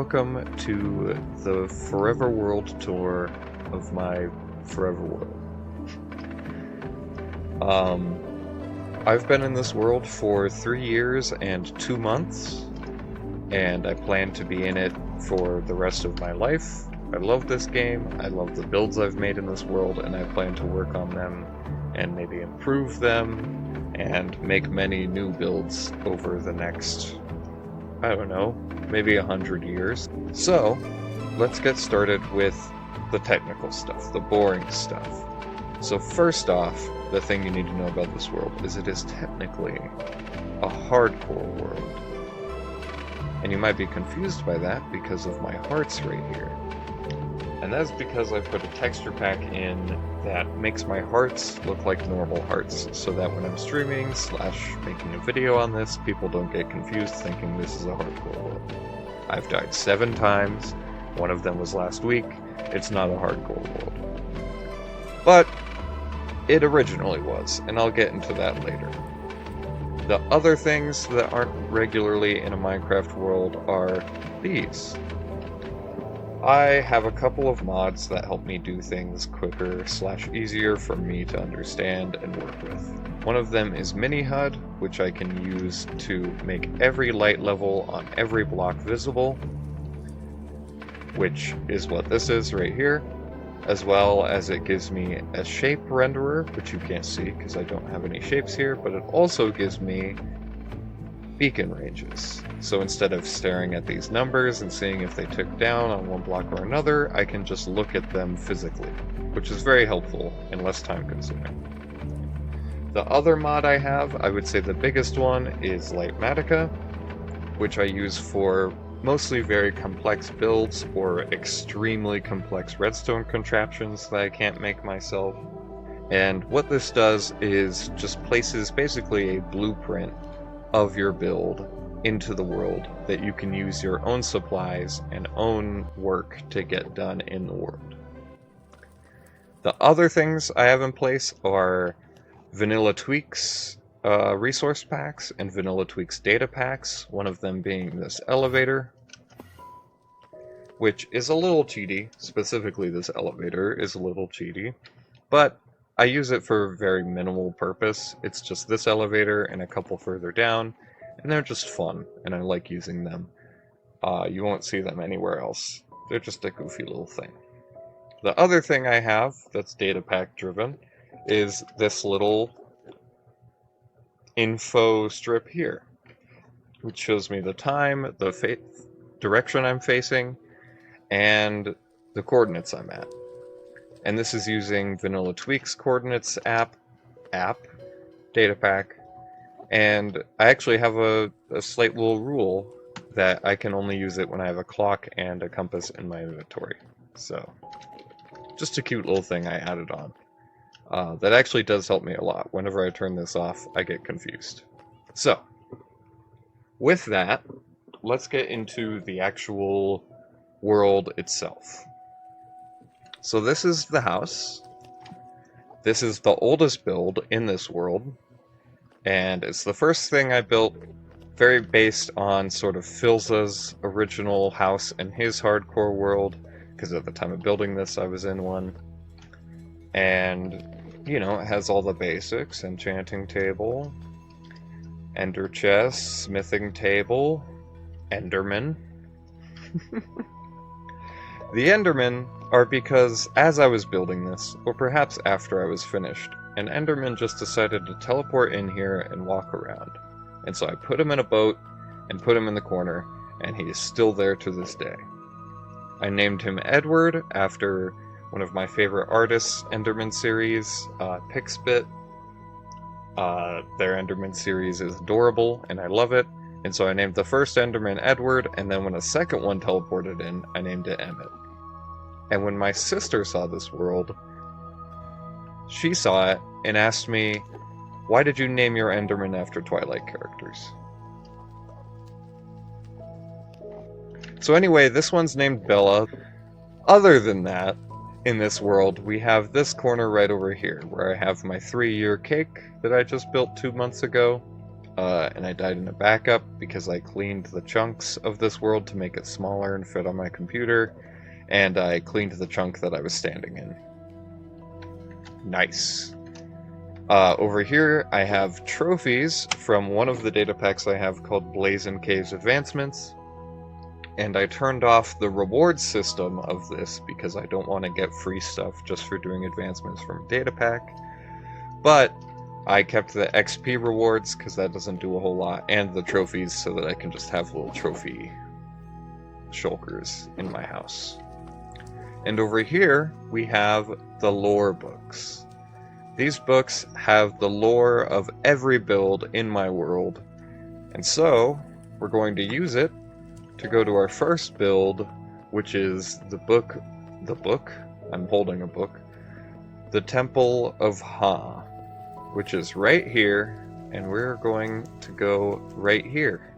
welcome to the Forever World tour of my Forever World. I've been in this world for 3 years and 2 months, and I plan to be in it for the rest of my life. I love this game, I love the builds I've made in this world, and I plan to work on them and maybe improve them and make many new builds over the next, I don't know, maybe 100 years. So, let's get started with the technical stuff, the boring stuff. So first off, the thing you need to know about this world is it is technically a hardcore world. And you might be confused by that because of my hearts right here. And that's because I put a texture pack in that makes my hearts look like normal hearts, so that when I'm streaming / making a video on this, people don't get confused thinking this is a hardcore world. I've died 7 times, one of them was last week. It's not a hardcore world. But it originally was, and I'll get into that later. The other things that aren't regularly in a Minecraft world are these. I have a couple of mods that help me do things quicker / easier for me to understand and work with. One of them is Mini HUD, which I can use to make every light level on every block visible, which is what this is right here, as well as it gives me a shape renderer, which you can't see because I don't have any shapes here, but it also gives me beacon ranges. So instead of staring at these numbers and seeing if they tick down on one block or another, I can just look at them physically, which is very helpful and less time consuming. The other mod I have, I would say the biggest one, is Litematica, which I use for mostly very complex builds or extremely complex redstone contraptions that I can't make myself. And what this does is just places basically a blueprint of your build into the world that you can use your own supplies and own work to get done in the world. The other things I have in place are Vanilla Tweaks resource packs and Vanilla Tweaks data packs, one of them being this elevator, which is a little cheaty. Specifically, this elevator is a little cheaty, but I use it for a very minimal purpose. It's just this elevator and a couple further down, and they're just fun, and I like using them. You won't see them anywhere else. They're just a goofy little thing. The other thing I have that's data pack driven is this little info strip here, which shows me the time, the direction I'm facing, and the coordinates I'm at. And this is using Vanilla Tweaks coordinates app, data pack, and I actually have a slight little rule that I can only use it when I have a clock and a compass in my inventory. So, just a cute little thing I added on. That actually does help me a lot. Whenever I turn this off, I get confused. So, with that, let's get into the actual world itself. So this is the house. This is the oldest build in this world, and it's the first thing I built, very based on sort of Filza's original house in his hardcore world, because at the time of building this I was in one. And, you know, it has all the basics: enchanting table, ender chest, smithing table, enderman. The endermen are because, as I was building this, or perhaps after I was finished, an enderman just decided to teleport in here and walk around. And so I put him in a boat and put him in the corner, and he is still there to this day. I named him Edward after one of my favorite artists' enderman series, Pixbit. Their enderman series is adorable, and I love it. And so I named the first enderman Edward, and then when a second one teleported in, I named it Emmett. And when my sister saw this world, she saw it and asked me, "Why did you name your enderman after Twilight characters?" So anyway, this one's named Bella. Other than that, in this world, we have this corner right over here, where I have my 3-year cake that I just built 2 months ago. and I died in a backup because I cleaned the chunks of this world to make it smaller and fit on my computer, and I cleaned the chunk that I was standing in. Nice. Over here, I have trophies from one of the data packs I have called Blazon Caves Advancements, and I turned off the reward system of this because I don't want to get free stuff just for doing advancements from a data pack, but I kept the XP rewards because that doesn't do a whole lot, and the trophies so that I can just have little trophy shulkers in my house. And over here, we have the lore books. These books have the lore of every build in my world, and so we're going to use it to go to our first build, which is the book, I'm holding a book, the Temple of Haa, which is right here, and we're going to go right here.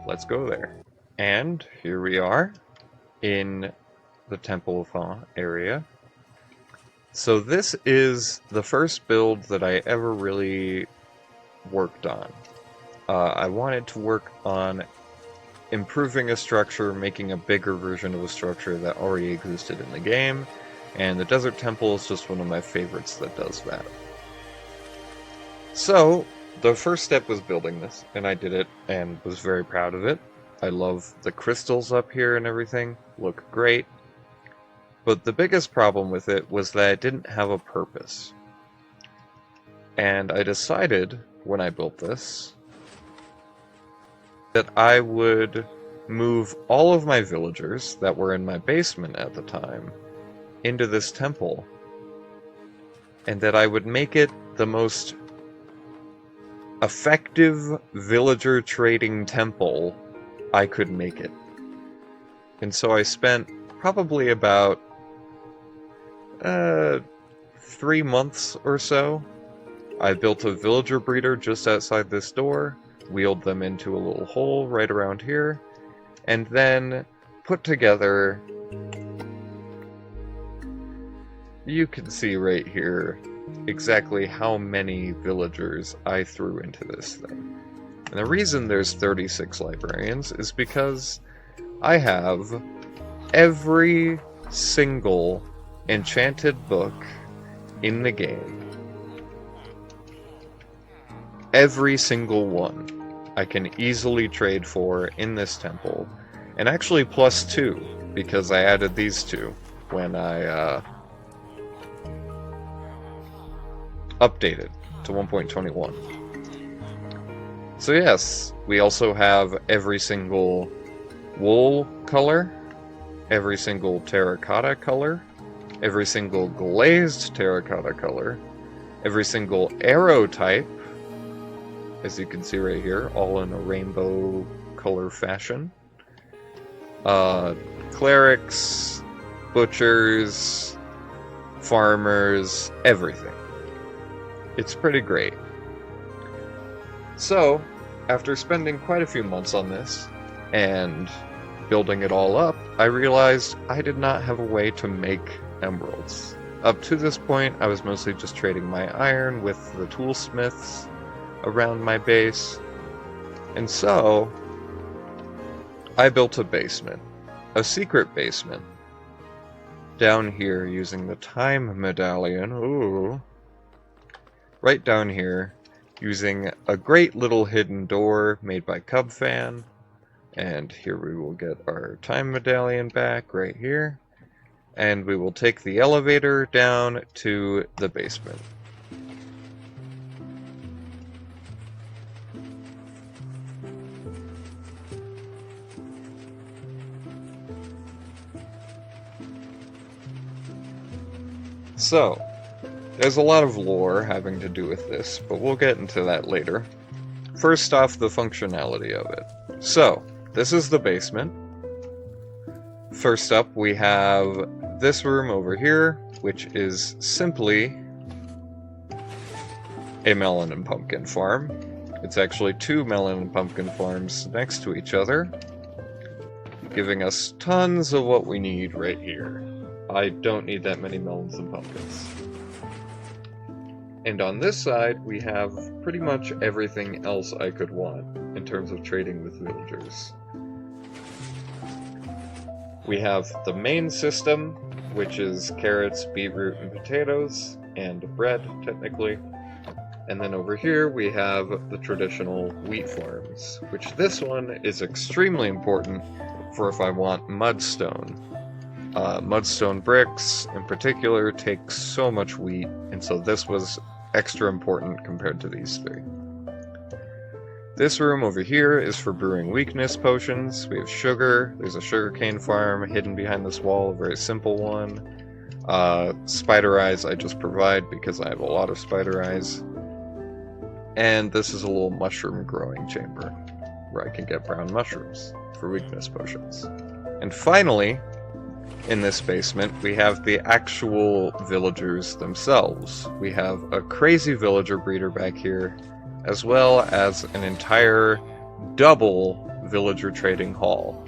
Let's go there. And here we are in the Temple of Haa area. So this is the first build that I ever really worked on. I wanted to work on improving a structure, making a bigger version of a structure that already existed in the game, and the Desert Temple is just one of my favorites that does that. So, the first step was building this, and I did it, and was very proud of it. I love the crystals up here and everything, look great. But the biggest problem with it was that it didn't have a purpose. And I decided, when I built this, that I would move all of my villagers that were in my basement at the time into this temple, and that I would make it the most effective villager trading temple I could make it. And so I spent probably about 3 months or so. I built a villager breeder just outside this door, wheeled them into a little hole right around here, and then put together, you can see right here exactly how many villagers I threw into this thing. And the reason there's 36 librarians is because I have every single enchanted book in the game. Every single one I can easily trade for in this temple, and actually +2, because I added these two when I updated to 1.21. So yes, we also have every single wool color, every single terracotta color, every single glazed terracotta color, every single arrow type, as you can see right here, all in a rainbow color fashion. Clerics, butchers, farmers, everything. It's pretty great. So, after spending quite a few months on this, and building it all up, I realized I did not have a way to make emeralds. Up to this point, I was mostly just trading my iron with the toolsmiths around my base, and so I built a basement, a secret basement, down here using the time medallion, ooh, right down here, using a great little hidden door made by Cubfan, and here we will get our time medallion back right here, and we will take the elevator down to the basement. So, there's a lot of lore having to do with this, but we'll get into that later. First off, the functionality of it. So, this is the basement. First up, we have this room over here, which is simply a melon and pumpkin farm. It's actually 2 melon and pumpkin farms next to each other, giving us tons of what we need right here. I don't need that many melons and pumpkins. And on this side, we have pretty much everything else I could want in terms of trading with villagers. We have the main system, which is carrots, beetroot, and potatoes, and bread, technically. And then over here we have the traditional wheat farms, which this one is extremely important for if I want mudstone. Mudstone bricks, in particular, take so much wheat, and so this was extra important compared to these three. This room over here is for brewing weakness potions. We have sugar. There's a sugarcane farm hidden behind this wall, a very simple one. Spider eyes I just provide because I have a lot of spider eyes. And this is a little mushroom growing chamber where I can get brown mushrooms for weakness potions. And finally, in this basement, we have the actual villagers themselves. We have a crazy villager breeder back here, as well as an entire double villager trading hall.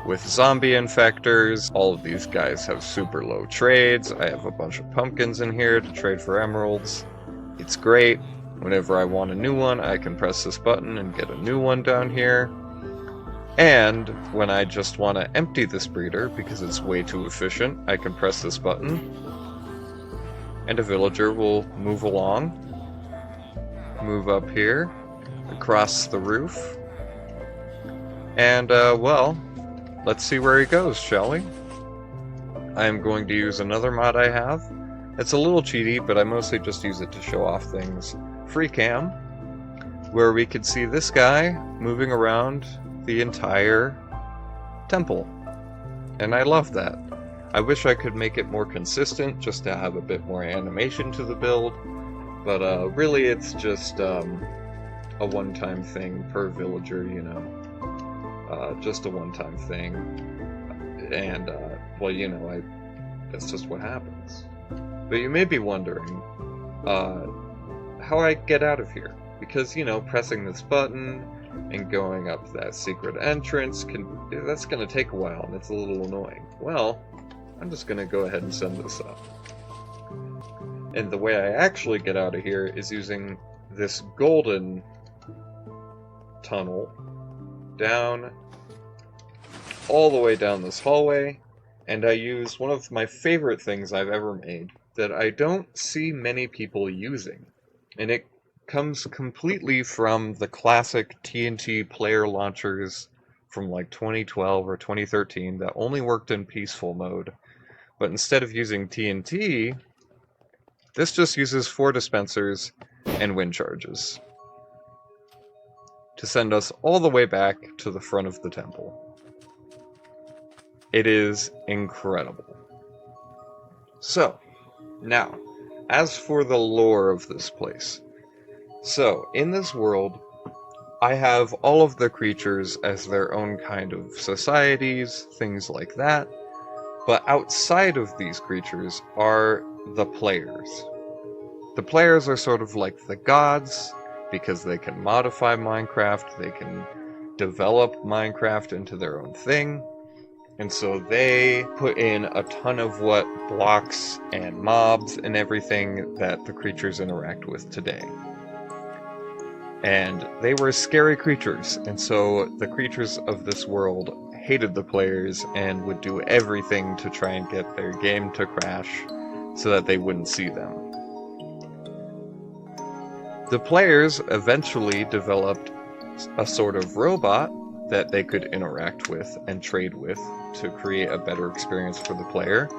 With zombie infectors, all of these guys have super low trades. I have a bunch of pumpkins in here to trade for emeralds. It's great. Whenever I want a new one, I can press this button and get a new one down here. And when I just want to empty this breeder, because it's way too efficient, I can press this button, and a villager will move along, move up here, across the roof, and, well, let's see where he goes, shall we? I am going to use another mod I have. It's a little cheaty, but I mostly just use it to show off things. Free cam, where we could see this guy moving around the entire temple. And I love that. I wish I could make it more consistent, just to have a bit more animation to the build, but really it's just a one-time thing per villager, you know. Just a one-time thing. And, well, you know, that's just what happens. But you may be wondering how I get out of here. Because, you know, pressing this button and going up that secret entrance, that's going to take a while, and it's a little annoying. Well, I'm just going to go ahead and send this up. And the way I actually get out of here is using this golden tunnel down, all the way down this hallway, and I use one of my favorite things I've ever made that I don't see many people using. And it comes completely from the classic TNT player launchers from like 2012 or 2013 that only worked in peaceful mode. But instead of using TNT, this just uses 4 dispensers and wind charges to send us all the way back to the front of the temple. It is incredible. So, now, as for the lore of this place. So, in this world, I have all of the creatures as their own kind of societies, things like that. But outside of these creatures are the players. The players are sort of like the gods, because they can modify Minecraft, they can develop Minecraft into their own thing. And so they put in a ton of what blocks and mobs and everything that the creatures interact with today. And they were scary creatures, and so the creatures of this world hated the players and would do everything to try and get their game to crash so that they wouldn't see them. The players eventually developed a sort of robot that they could interact with and trade with to create a better experience for the player,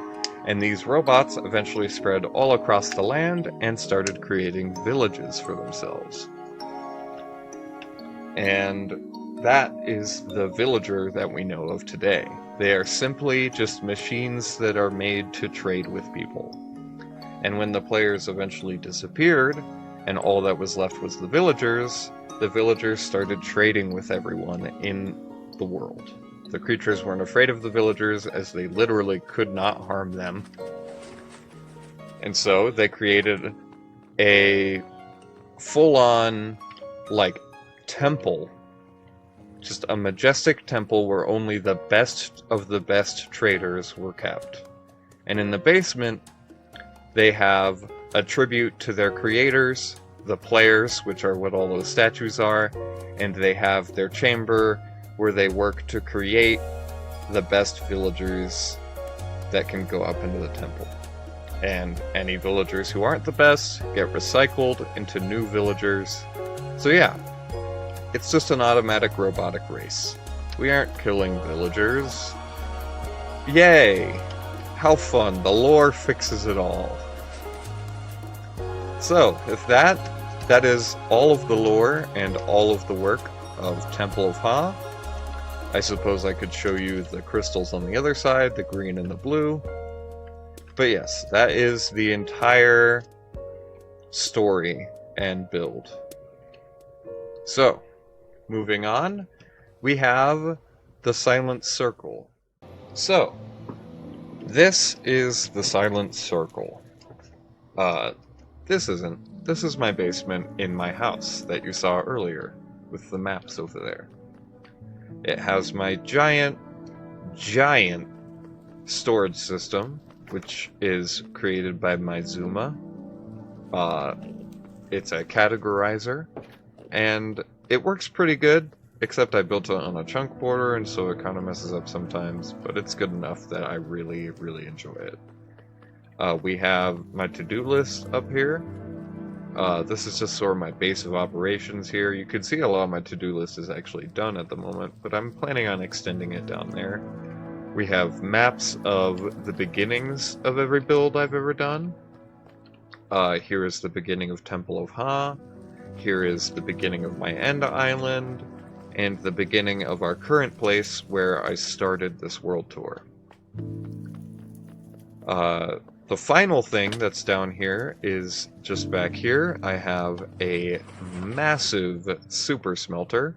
and these robots eventually spread all across the land and started creating villages for themselves. And that is the villager that we know of today. They are simply just machines that are made to trade with people. And when the players eventually disappeared, and all that was left was the villagers started trading with everyone in the world. The creatures weren't afraid of the villagers, as they literally could not harm them. And so they created a full-on, like, temple, just a majestic temple where only the best of the best traders were kept. And in the basement, they have a tribute to their creators, the players, which are what all those statues are, and they have their chamber where they work to create the best villagers that can go up into the temple. And any villagers who aren't the best get recycled into new villagers. So yeah, it's just an automatic robotic race. We aren't killing villagers. Yay! How fun, the lore fixes it all. So, if that is all of the lore and all of the work of Temple of Haa. I suppose I could show you the crystals on the other side, the green and the blue. But yes, that is the entire story and build. So, moving on, we have the Silent Circle. So, this is the Silent Circle. This is my basement in my house that you saw earlier with the maps over there. It has my giant storage system, which is created by my Zuma. It's a categorizer, and it works pretty good, except I built it on a chunk border, and so it kind of messes up sometimes, but it's good enough that I really, really enjoy it. We have my to-do list up here. This is just sort of my base of operations here. You can see a lot of my to-do list is actually done at the moment, but I'm planning on extending it down there. We have maps of the beginnings of every build I've ever done. Here is the beginning of Temple of Haa. Here is the beginning of my end island, and the beginning of our current place where I started this world tour. The final thing that's down here is just back here. I have a massive super smelter.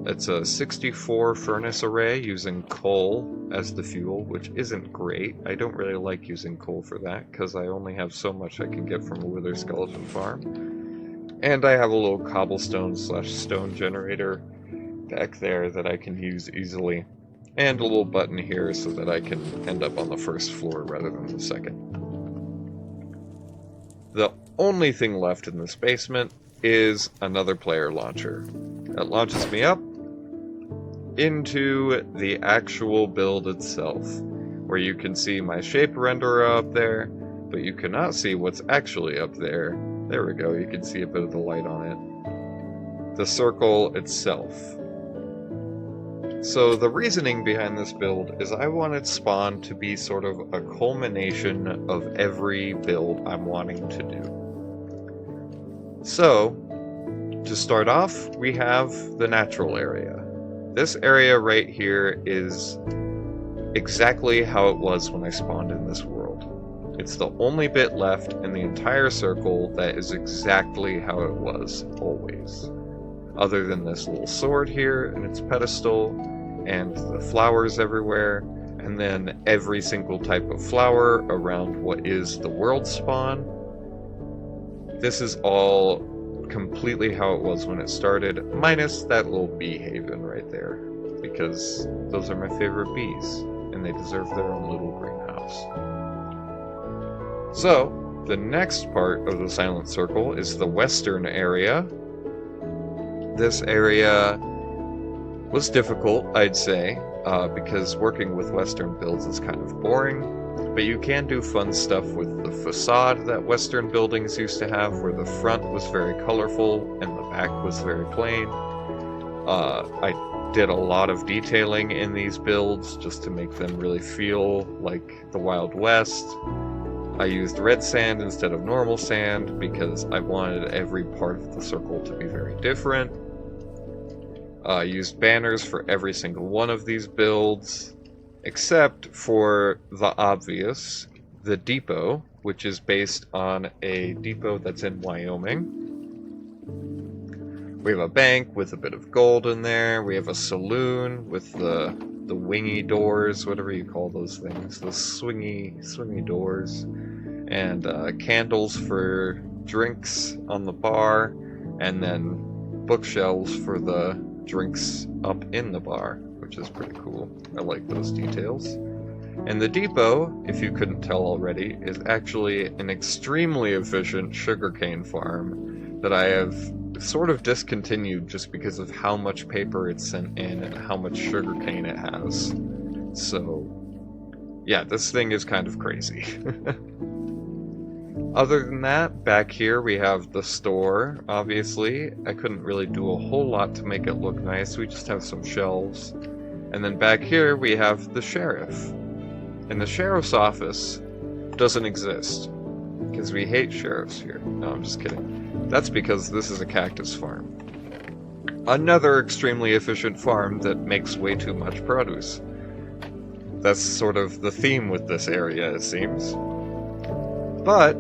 It's a 64 furnace array using coal as the fuel, which isn't great. I don't really like using coal for that, because I only have so much I can get from a wither skeleton farm. And I have a little cobblestone / stone generator back there that I can use easily. And a little button here so that I can end up on the first floor rather than the second. The only thing left in this basement is another player launcher. That launches me up into the actual build itself, where you can see my shape renderer up there, but you cannot see what's actually up there. There we go, you can see a bit of the light on it. The circle itself. So the reasoning behind this build is I wanted Spawn to be sort of a culmination of every build I'm wanting to do. So, to start off, we have the natural area. This area right here is exactly how it was when I spawned in this world. It's the only bit left in the entire circle that is exactly how it was, always. Other than this little sword here and its pedestal, and the flowers everywhere, and then every single type of flower around what is the world spawn. This is all completely how it was when it started, minus that little bee haven right there, because those are my favorite bees, and they deserve their own little greenhouse. So, the next part of the Silent Circle is the western area. This area was difficult, I'd say, because working with Western builds is kind of boring, but you can do fun stuff with the facade that Western buildings used to have, where the front was very colorful and the back was very plain. I did a lot of detailing in these builds just to make them really feel like the Wild West. I used red sand instead of normal sand because I wanted every part of the circle to be very different. I used banners for every single one of these builds, except for the obvious, the depot, which is based on a depot that's in Wyoming. We have a bank with a bit of gold in there. We have a saloon with the wingy doors, whatever you call those things, the swingy doors, and candles for drinks on the bar, and then bookshelves for the drinks up in the bar, which is pretty cool. I like those details. And the depot, if you couldn't tell already, is actually an extremely efficient sugarcane farm that I have sort of discontinued just because of how much paper it's sent in and how much sugarcane it has. So, yeah, this thing is kind of crazy. Other than that, back here we have the store, obviously. I couldn't really do a whole lot to make it look nice, we just have some shelves. And then back here we have the sheriff. And the sheriff's office doesn't exist, because we hate sheriffs here. No, I'm just kidding. That's because this is a cactus farm. Another extremely efficient farm that makes way too much produce. That's sort of the theme with this area, it seems. But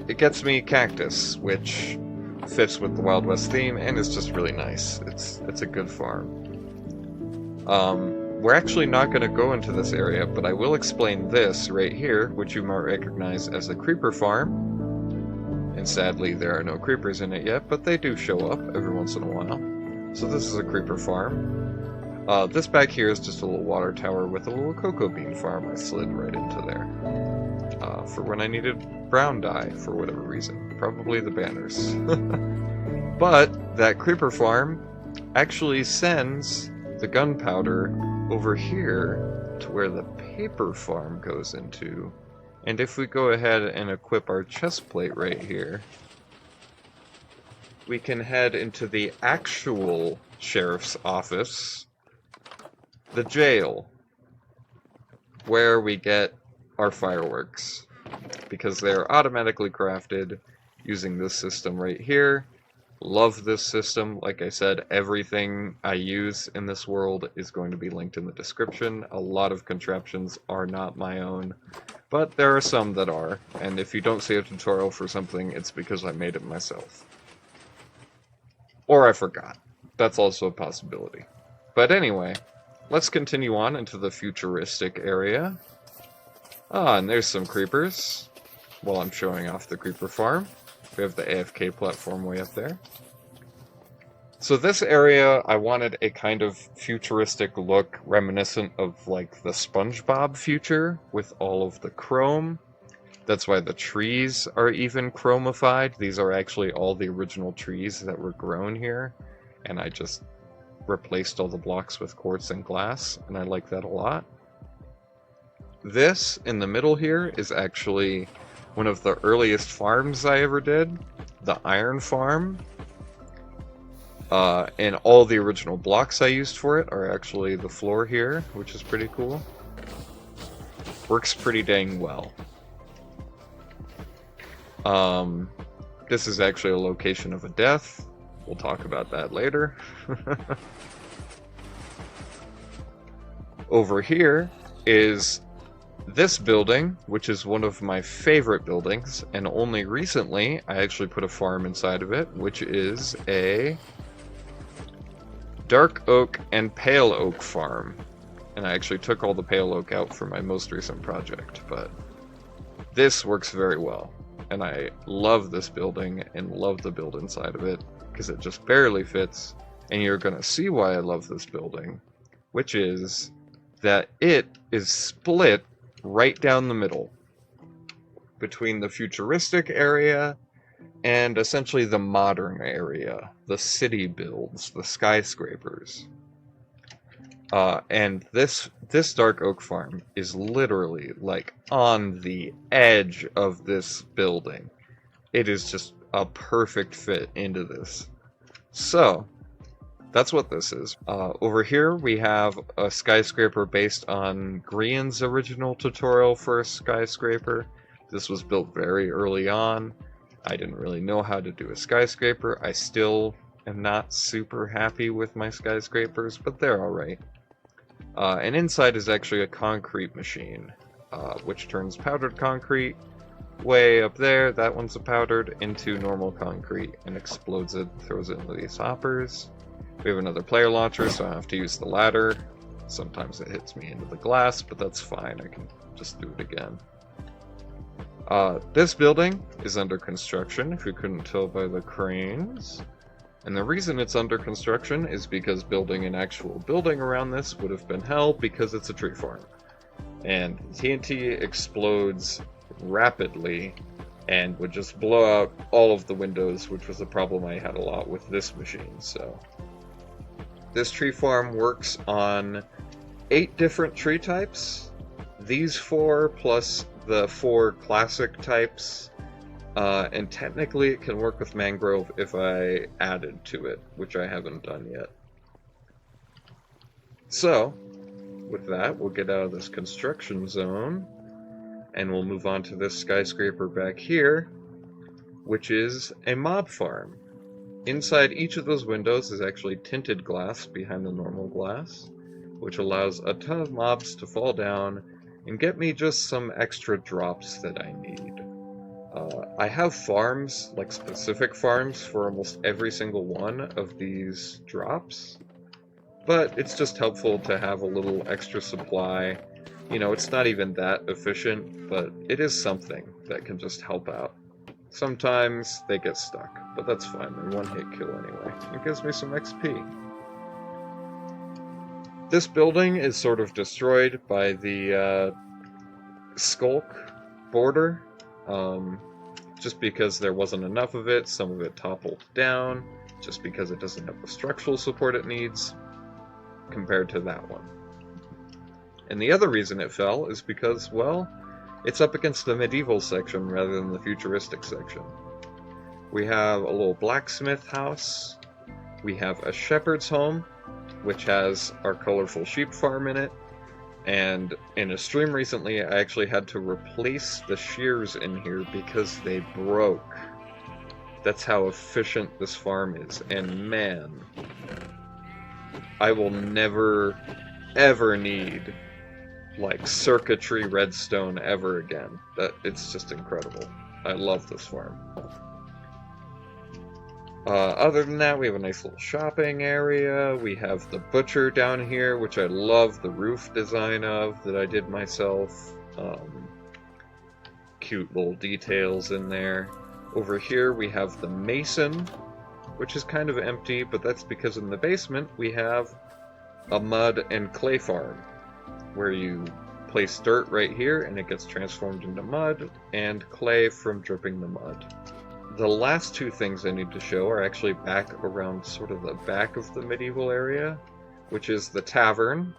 it gets me cactus, which fits with the Wild West theme, and is just really nice. It's a good farm. We're actually not going to go into this area, but I will explain this right here, which you might recognize as a creeper farm. And sadly, there are no creepers in it yet, but they do show up every once in a while. So this is a creeper farm. This back here is just a little water tower with a little cocoa bean farm I slid right into there. For when I needed brown dye, for whatever reason. Probably the banners. But that creeper farm actually sends the gunpowder over here to where the paper farm goes into. And if we go ahead and equip our chest plate right here, we can head into the actual sheriff's office, the jail, where we get our fireworks, because they're automatically crafted using this system right here. Love this system. Like I said, everything I use in this world is going to be linked in the description. A lot of contraptions are not my own, but there are some that are, and if you don't see a tutorial for something, it's because I made it myself. Or I forgot. That's also a possibility. But anyway, let's continue on into the futuristic area. Ah, and there's some creepers. While I'm showing off the creeper farm. We have the AFK platform way up there. So this area, I wanted a kind of futuristic look reminiscent of like the SpongeBob future with all of the chrome. That's why the trees are even chromified. These are actually all the original trees that were grown here. And I just replaced all the blocks with quartz and glass, and I like that a lot. This in the middle here is actually one of the earliest farms I ever did, the iron farm. And all the original blocks I used for it are actually the floor here, which is pretty cool. Works pretty dang well. This is actually a location of a death. We'll talk about that later. Over here is this building, which is one of my favorite buildings, and only recently I actually put a farm inside of it, which is a dark oak and pale oak farm. And I actually took all the pale oak out for my most recent project, but this works very well. And I love this building and love the build inside of it, because it just barely fits. And you're going to see why I love this building, which is that it is split right down the middle between the futuristic area and essentially the modern area, the city builds, the skyscrapers. And this dark oak farm is literally like on the edge of this building. It is just a perfect fit into this. So that's what this is. Over here we have a skyscraper based on Grian's original tutorial for a skyscraper. This was built very early on. I didn't really know how to do a skyscraper. I still am not super happy with my skyscrapers, but they're alright. And inside is actually a concrete machine, which turns powdered concrete way up there, that one's a powdered, into normal concrete and explodes it, throws it into these hoppers. We have another player launcher, so I have to use the ladder. Sometimes it hits me into the glass, but that's fine, I can just do it again. This building is under construction, if you couldn't tell by the cranes. And the reason it's under construction is because building an actual building around this would have been hell, because it's a tree farm. and TNT explodes rapidly and would just blow out all of the windows, which was a problem I had a lot with this machine. So this tree farm works on 8 different tree types. These 4 plus the 4 classic types, and technically it can work with mangrove if I added to it, which I haven't done yet. So with that, we'll get out of this construction zone, and we'll move on to this skyscraper back here, which is a mob farm. Inside each of those windows is actually tinted glass behind the normal glass, which allows a ton of mobs to fall down and get me just some extra drops that I need. I have farms, like specific farms, for almost every single one of these drops, but it's just helpful to have a little extra supply. You know, it's not even that efficient, but it is something that can just help out. Sometimes they get stuck, but that's fine. They're one-hit kill anyway. It gives me some XP. This building is sort of destroyed by the skulk border, just because there wasn't enough of it. Some of it toppled down, just because it doesn't have the structural support it needs, compared to that one. And the other reason it fell is because, well, it's up against the medieval section rather than the futuristic section. We have a little blacksmith house, we have a shepherd's home, which has our colorful sheep farm in it, and in a stream recently I actually had to replace the shears in here because they broke. That's how efficient this farm is, and man, I will never, ever need like circuitry redstone ever again. It's just incredible. I love this farm. Other than that, we have a nice little shopping area. We have the butcher down here, which I love the roof design of, that I did myself. Cute little details in there. Over here we have the mason, which is kind of empty, but that's because in the basement we have a mud and clay farm, where you place dirt right here and it gets transformed into mud and clay from dripping the mud. The last 2 things I need to show are actually back around sort of the back of the medieval area, which is the tavern,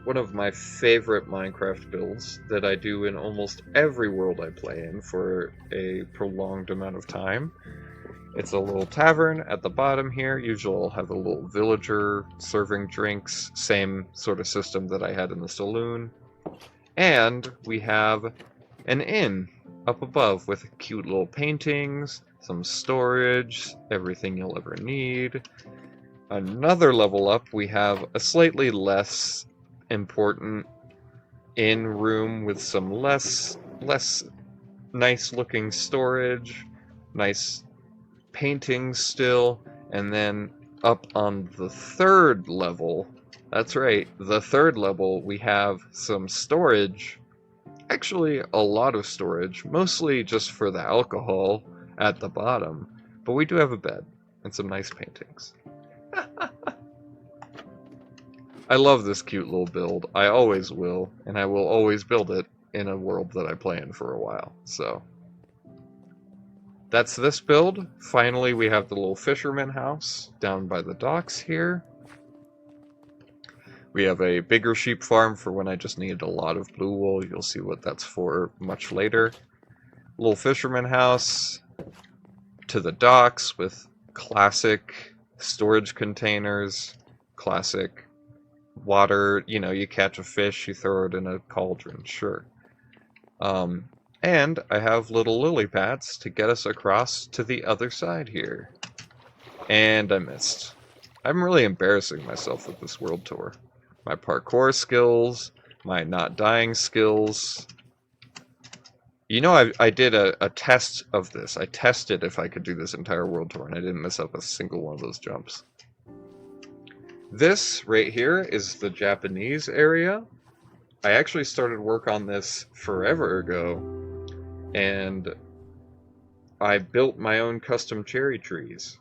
one of my favorite Minecraft builds that I do in almost every world I play in for a prolonged amount of time. It's a little tavern at the bottom here. Usually I'll have a little villager serving drinks, same sort of system that I had in the saloon. And we have an inn up above with cute little paintings, some storage, everything you'll ever need. Another level up, we have a slightly less important inn room with some less nice looking storage, nice paintings still, and then up on the 3rd level, that's right, the 3rd level, we have some storage, actually a lot of storage, mostly just for the alcohol at the bottom, but we do have a bed and some nice paintings. I love this cute little build. I always will, and I will always build it in a world that I play in for a while, so that's this build. Finally, we have the little fisherman house down by the docks here. We have a bigger sheep farm for when I just needed a lot of blue wool. You'll see what that's for much later. Little fisherman house to the docks with classic storage containers, classic water. You know, you catch a fish, you throw it in a cauldron, sure. And I have little lily pads to get us across to the other side here. And I missed. I'm really embarrassing myself with this world tour. My parkour skills, my not dying skills. You know, I did a test of this. I tested if I could do this entire world tour, and I didn't mess up a single one of those jumps. This right here is the Japanese area. I actually started work on this forever ago, and I built my own custom cherry trees.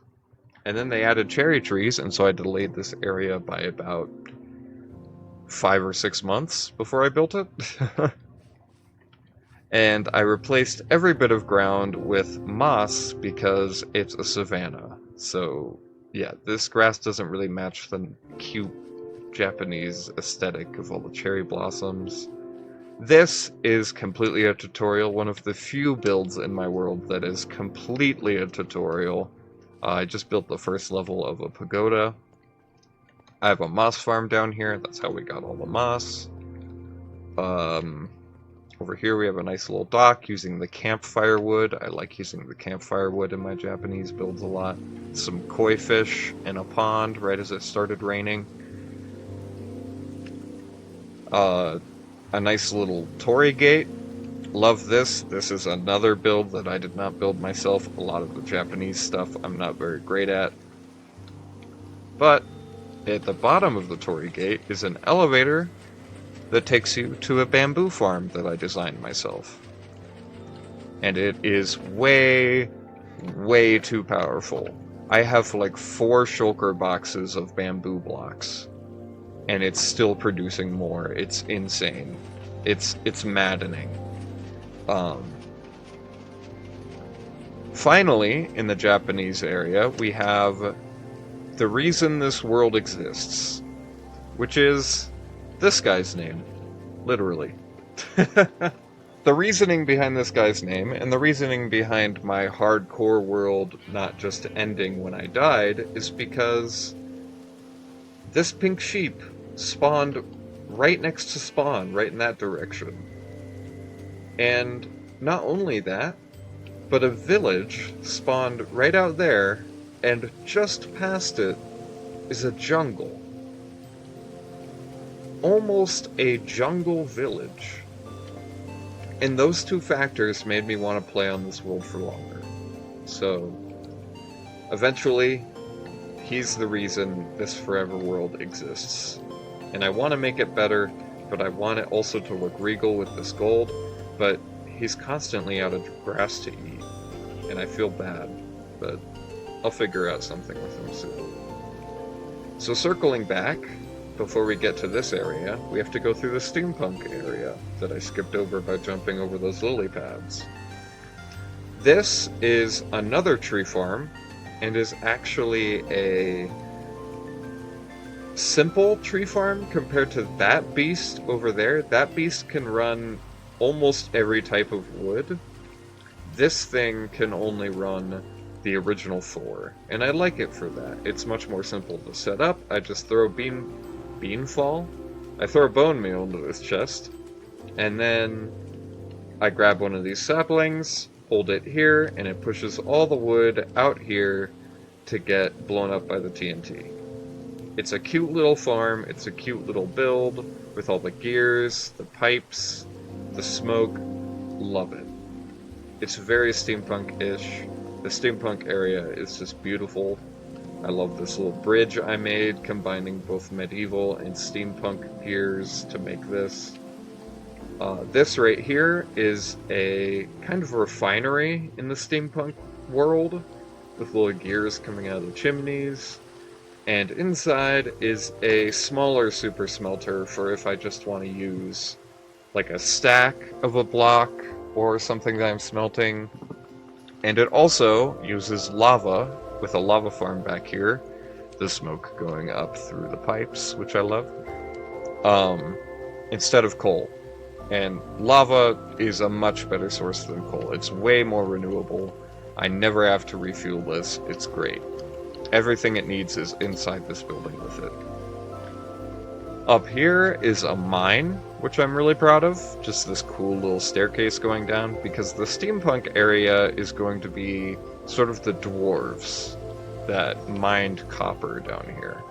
And then they added cherry trees, and so I delayed this area by about 5 or 6 months before I built it. And I replaced every bit of ground with moss because it's a savanna. So yeah, this grass doesn't really match the cute Japanese aesthetic of all the cherry blossoms. This is completely a tutorial, one of the few builds in my world that is completely a tutorial. I just built the first level of a pagoda. I have a moss farm down here, that's how we got all the moss. Over here we have a nice little dock using the campfire wood. I like using the campfire wood in my Japanese builds a lot. Some koi fish in a pond right as it started raining. A nice little torii gate. Love this. This is another build that I did not build myself. A lot of the Japanese stuff I'm not very great at. But at the bottom of the torii gate is an elevator that takes you to a bamboo farm that I designed myself. And it is way, way too powerful. I have like 4 shulker boxes of bamboo blocks. And it's still producing more. It's insane. It's maddening. Finally, in the Japanese area, we have the reason this world exists, which is this guy's name, literally. The reasoning behind this guy's name, and the reasoning behind my hardcore world not just ending when I died, is because this pink sheep spawned right next to spawn, right in that direction. And not only that, but a village spawned right out there, and just past it is a jungle. Almost a jungle village. And those 2 factors made me want to play on this world for longer. So, eventually, he's the reason this forever world exists. And I want to make it better, but I want it also to look regal with this gold, but he's constantly out of grass to eat, and I feel bad, but I'll figure out something with him soon. So circling back, before we get to this area, we have to go through the Steampunk area that I skipped over by jumping over those Lilypads. This is another tree farm, and is actually a simple tree farm compared to that beast over there. That beast can run almost every type of wood. This thing can only run the original 4, and I like it for that. It's much more simple to set up. I just throw beanfall. I throw a bone meal into this chest, and then I grab one of these saplings, hold it here, and it pushes all the wood out here to get blown up by the TNT. It's a cute little farm, it's a cute little build, with all the gears, the pipes, the smoke. Love it. It's very steampunk-ish. The steampunk area is just beautiful. I love this little bridge I made, combining both medieval and steampunk gears to make this. This right here is a kind of refinery in the steampunk world, with little gears coming out of the chimneys. And inside is a smaller super smelter for if I just want to use like a stack of a block or something that I'm smelting. And it also uses lava, with a lava farm back here. The smoke going up through the pipes, which I love. Instead of coal. And lava is a much better source than coal. It's way more renewable. I never have to refuel this. It's great. Everything it needs is inside this building with it. Up here is a mine, which I'm really proud of. Just this cool little staircase going down, because the steampunk area is going to be sort of the dwarves that mined copper down here.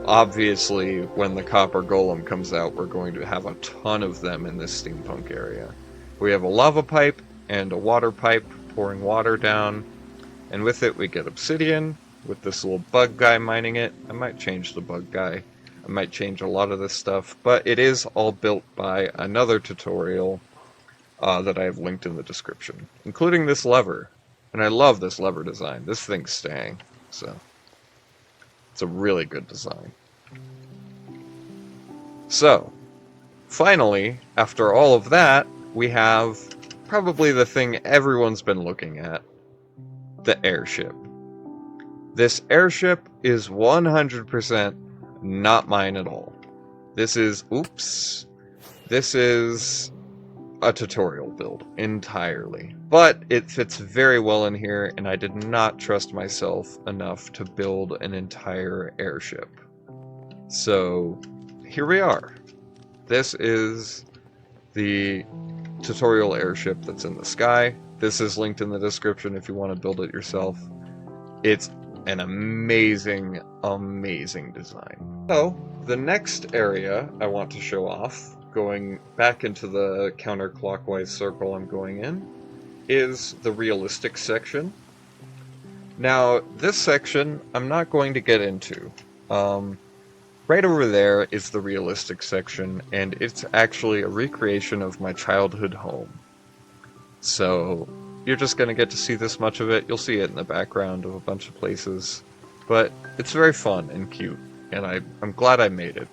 Obviously, when the copper golem comes out, we're going to have a ton of them in this steampunk area. We have a lava pipe and a water pipe pouring water down, and with it we get obsidian, with this little bug guy mining it. I might change the bug guy. I might change a lot of this stuff, but it is all built by another tutorial that I have linked in the description, including this lever. And I love this lever design. This thing's staying, so it's a really good design. So, finally, after all of that, we have probably the thing everyone's been looking at, the airship. This airship is 100% not mine at all. This is a tutorial build entirely. But it fits very well in here, and I did not trust myself enough to build an entire airship. So, here we are. This is the tutorial airship that's in the sky. This is linked in the description if you want to build it yourself. It's an amazing, amazing design. So, the next area I want to show off, going back into the counterclockwise circle I'm going in, is the realistic section. Now, this section I'm not going to get into. Right over there is the realistic section, and it's actually a recreation of my childhood home. So, you're just going to get to see this much of it. You'll see it in the background of a bunch of places. But it's very fun and cute, and I'm glad I made it.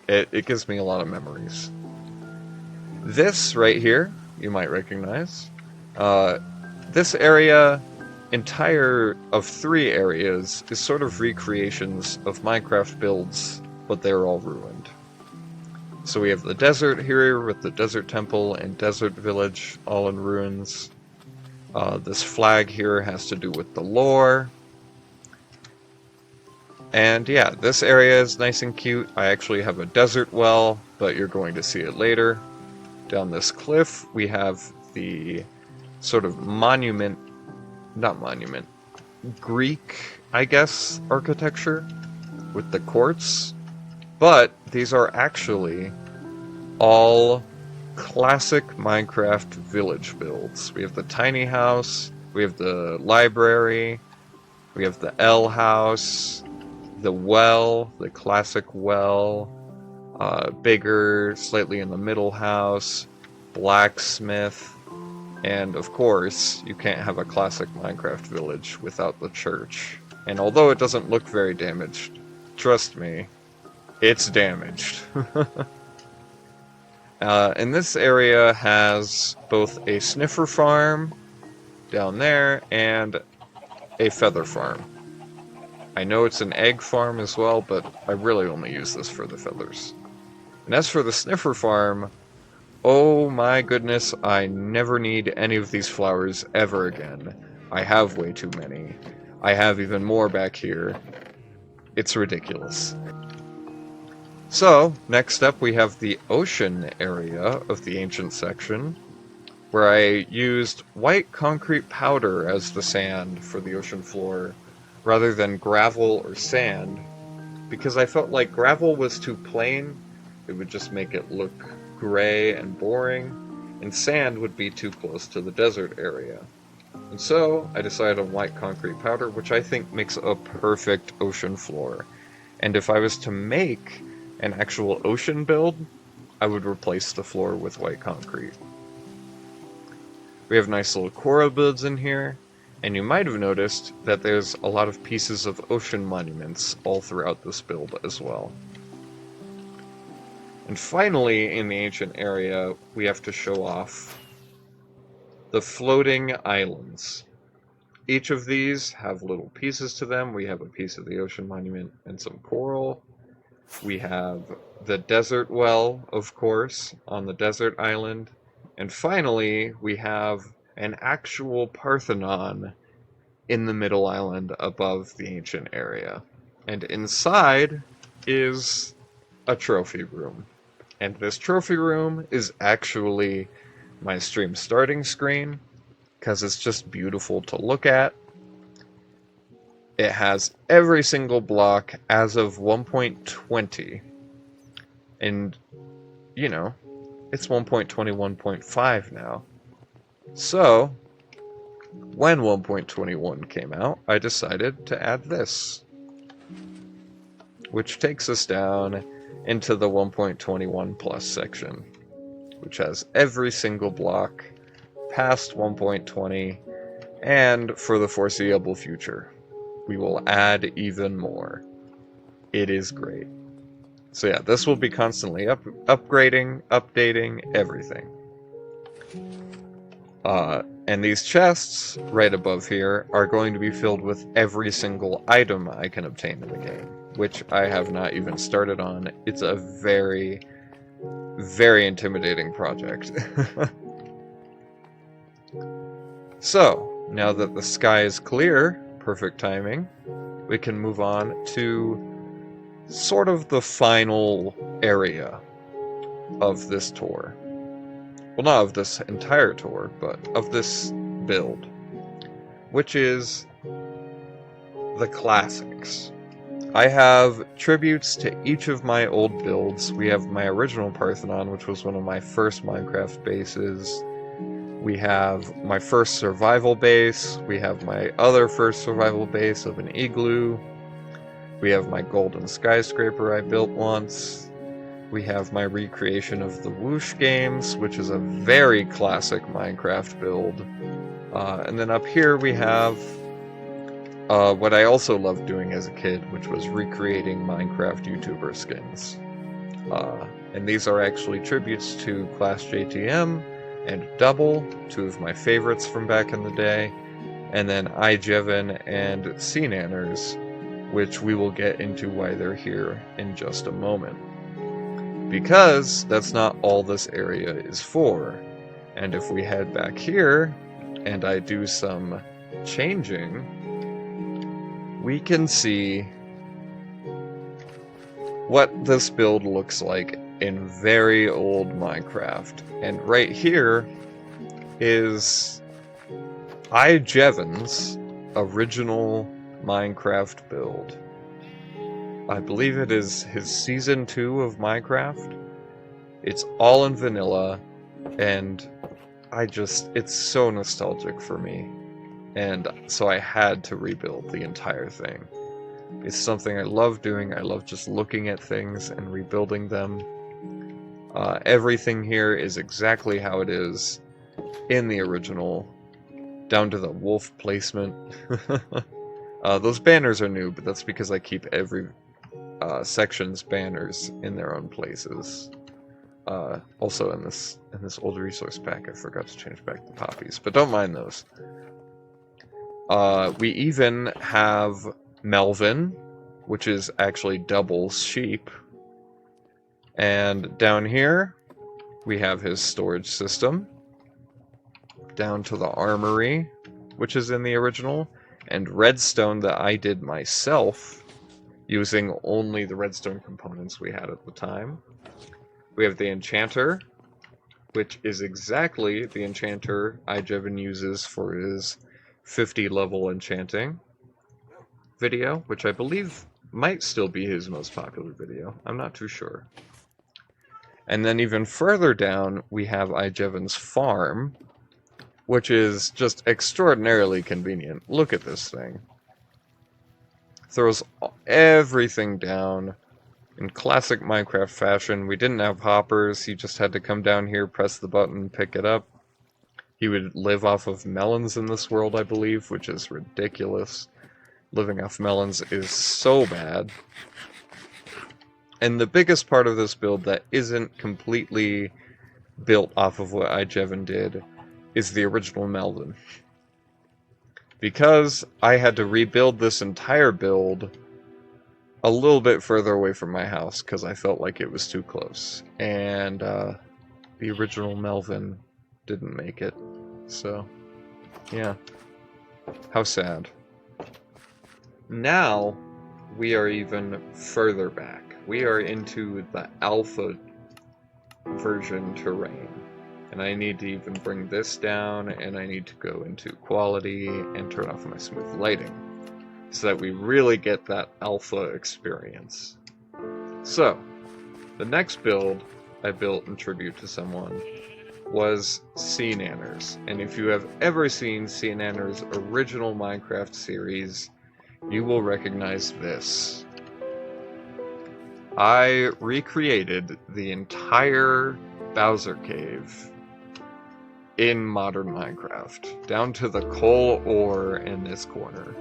It gives me a lot of memories. This right here, you might recognize. This area, entire of 3 areas, is sort of recreations of Minecraft builds, but they're all ruined. So we have the desert here with the desert temple and desert village all in ruins. This flag here has to do with the lore. And yeah, this area is nice and cute. I actually have a desert well, but you're going to see it later. Down this cliff, we have the sort of Greek, I guess, architecture with the courts. But these are actually all classic Minecraft village builds. We have the tiny house, we have the library, we have the L house, the well, the classic well, bigger, slightly in the middle house, blacksmith, and of course, you can't have a classic Minecraft village without the church. And although it doesn't look very damaged, trust me, it's damaged. And this area has both a sniffer farm down there and a feather farm. I know it's an egg farm as well, but I really only use this for the feathers. And as for the sniffer farm, oh my goodness, I never need any of these flowers ever again. I have way too many. I have even more back here. It's ridiculous. So, next up we have the ocean area of the ancient section, where I used white concrete powder as the sand for the ocean floor, rather than gravel or sand, because I felt like gravel was too plain, it would just make it look gray and boring, and sand would be too close to the desert area. And so, I decided on white concrete powder, which I think makes a perfect ocean floor. And if I was to make an actual ocean build, I would replace the floor with white concrete. We have nice little coral builds in here, and you might have noticed that there's a lot of pieces of ocean monuments all throughout this build as well. And finally, in the ancient area, we have to show off the floating islands. Each of these have little pieces to them. We have a piece of the ocean monument and some coral. We have the desert well, of course, on the desert island. And finally, we have an actual Parthenon in the middle island above the ancient area. And inside is a trophy room. And this trophy room is actually my stream starting screen, because it's just beautiful to look at. It has every single block as of 1.20. And, you know, it's 1.21.5 now. So, when 1.21 came out, I decided to add this, which takes us down into the 1.21 plus section, which has every single block past 1.20, and for the foreseeable future, we will add even more. It is great. So yeah, this will be constantly upgrading, updating, everything. And these chests right above here are going to be filled with every single item I can obtain in the game, which I have not even started on. It's a very, very intimidating project. So, now that the sky is clear, perfect timing, we can move on to sort of the final area of this tour. Well, not of this entire tour, but of this build, which is the classics. I have tributes to each of my old builds. We have my original Parthenon, which was one of my first Minecraft bases. We have my first survival base. We have my other first survival base of an igloo. We have my golden skyscraper I built once. We have my recreation of the Whoosh games, which is a very classic Minecraft build. And then up here we have what I also loved doing as a kid, which was recreating Minecraft YouTuber skins. And these are actually tributes to Class JTM and Double, two of my favorites from back in the day, and then iJevin and Sea Nanners, which we will get into why they're here in just a moment. Because that's not all this area is for. And if we head back here, and I do some changing, we can see what this build looks like in very old Minecraft. And right here is iJevin's original Minecraft build. I believe it is his Season 2 of Minecraft. It's all in vanilla, and it's so nostalgic for me. And so I had to rebuild the entire thing. It's something I love doing. I love just looking at things and rebuilding them. Everything here is exactly how it is in the original, down to the wolf placement. Those banners are new, but that's because I keep every section's banners in their own places. Also in this old resource pack, I forgot to change back the poppies, but don't mind those. We even have Melvin, which is actually Double's sheep. And down here, we have his storage system. Down to the armory, which is in the original. And redstone that I did myself, using only the redstone components we had at the time. We have the enchanter, which is exactly the enchanter iJevin uses for his 50 level enchanting video, which I believe might still be his most popular video. I'm not too sure. And then even further down, we have iJevin's farm, which is just extraordinarily convenient. Look at this thing. Throws everything down in classic Minecraft fashion. We didn't have hoppers. He just had to come down here, press the button, pick it up. He would live off of melons in this world, I believe, which is ridiculous. Living off melons is so bad. And the biggest part of this build that isn't completely built off of what iJevin did is the original Melvin. Because I had to rebuild this entire build a little bit further away from my house because I felt like it was too close. And the original Melvin didn't make it. So, yeah. How sad. Now, we are even further back. We are into the alpha version to Raine. And I need to even bring this down, and I need to go into quality and turn off my smooth lighting, so that we really get that alpha experience. So, the next build I built in tribute to someone was Sea Nanners. And if you have ever seen Sea Nanners' original Minecraft series, you will recognize this. I recreated the entire Bowser Cave in modern Minecraft, down to the coal ore in this corner,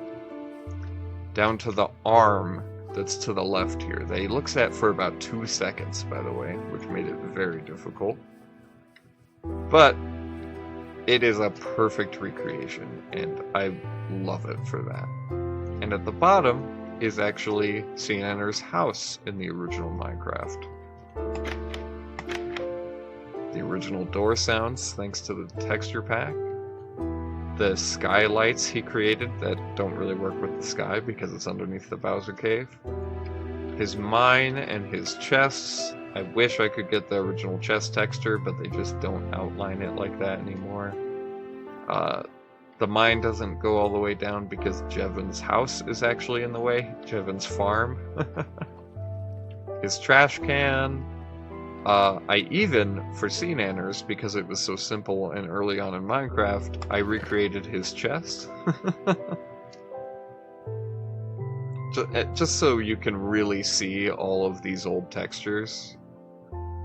down to the arm that's to the left here that he looks at for about 2 seconds, by the way, which made it very difficult. But it is a perfect recreation, and I love it for that. And at the bottom is actually Cyanner's house in the original Minecraft. The original door sounds, thanks to the texture pack. The skylights he created that don't really work with the sky because it's underneath the Bowser Cave. His mine and his chests. I wish I could get the original chest texture, but they just don't outline it like that anymore. The mine doesn't go all the way down because Jevon's house is actually in the way. Jevon's farm. His trash can. I even, for Sea Nanners, because it was so simple and early on in Minecraft, I recreated his chest. Just so you can really see all of these old textures.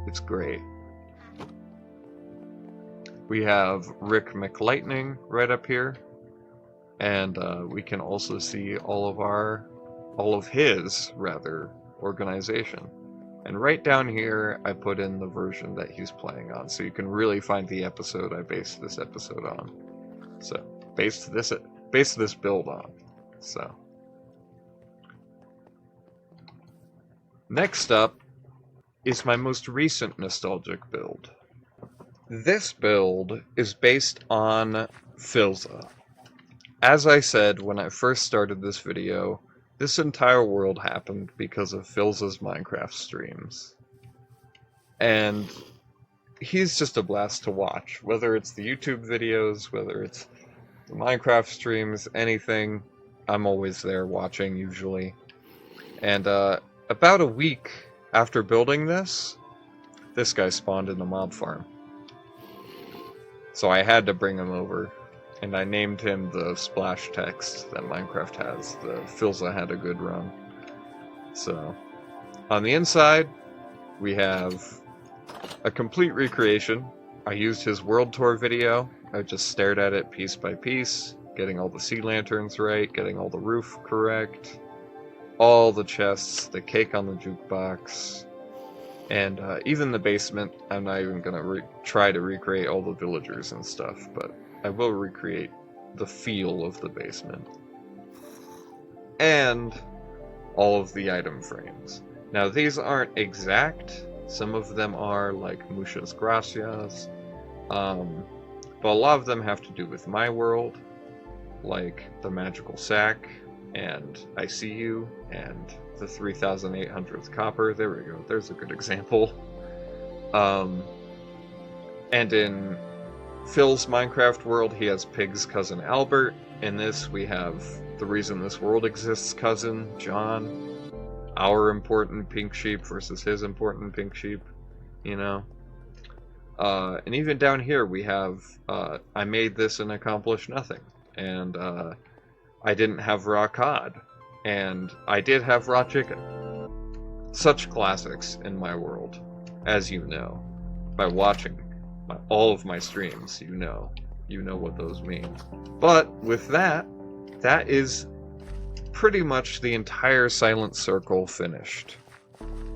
It's great. We have Rick McLightning right up here, and we can also see all of his organization. And right down here, I put in the version that he's playing on, so you can really find the episode I based this episode on. So, based this build on. So, next up is my most recent nostalgic build. This build is based on Philza. As I said when I first started this video, this entire world happened because of Philza's Minecraft streams. And he's just a blast to watch, whether it's the YouTube videos, whether it's the Minecraft streams, anything, I'm always there watching usually. And about a week after building this guy spawned in the mob farm. So I had to bring him over, and I named him the splash text that Minecraft has. The Philza had a good run. So, on the inside, we have a complete recreation. I used his world tour video. I just stared at it piece by piece, getting all the sea lanterns right, getting all the roof correct, all the chests, the cake on the jukebox, and even the basement. I'm not even going to try to recreate all the villagers and stuff, but I will recreate the feel of the basement. And all of the item frames. Now these aren't exact. Some of them are, like Muchas Gracias. But a lot of them have to do with my world, like the magical sack, and I See You, and the 3,800th copper. There we go. There's a good example. And in Phil's Minecraft world, he has Pig's cousin Albert. In this, we have the reason this world exists cousin, John. Our important pink sheep versus his important pink sheep, you know. And even down here, we have, I made this and accomplished nothing. And I didn't have raw cod. And I did have raw chicken. Such classics in my world, as you know, by watching all of my streams. You know what those mean. But with that is pretty much the entire Silent Circle finished.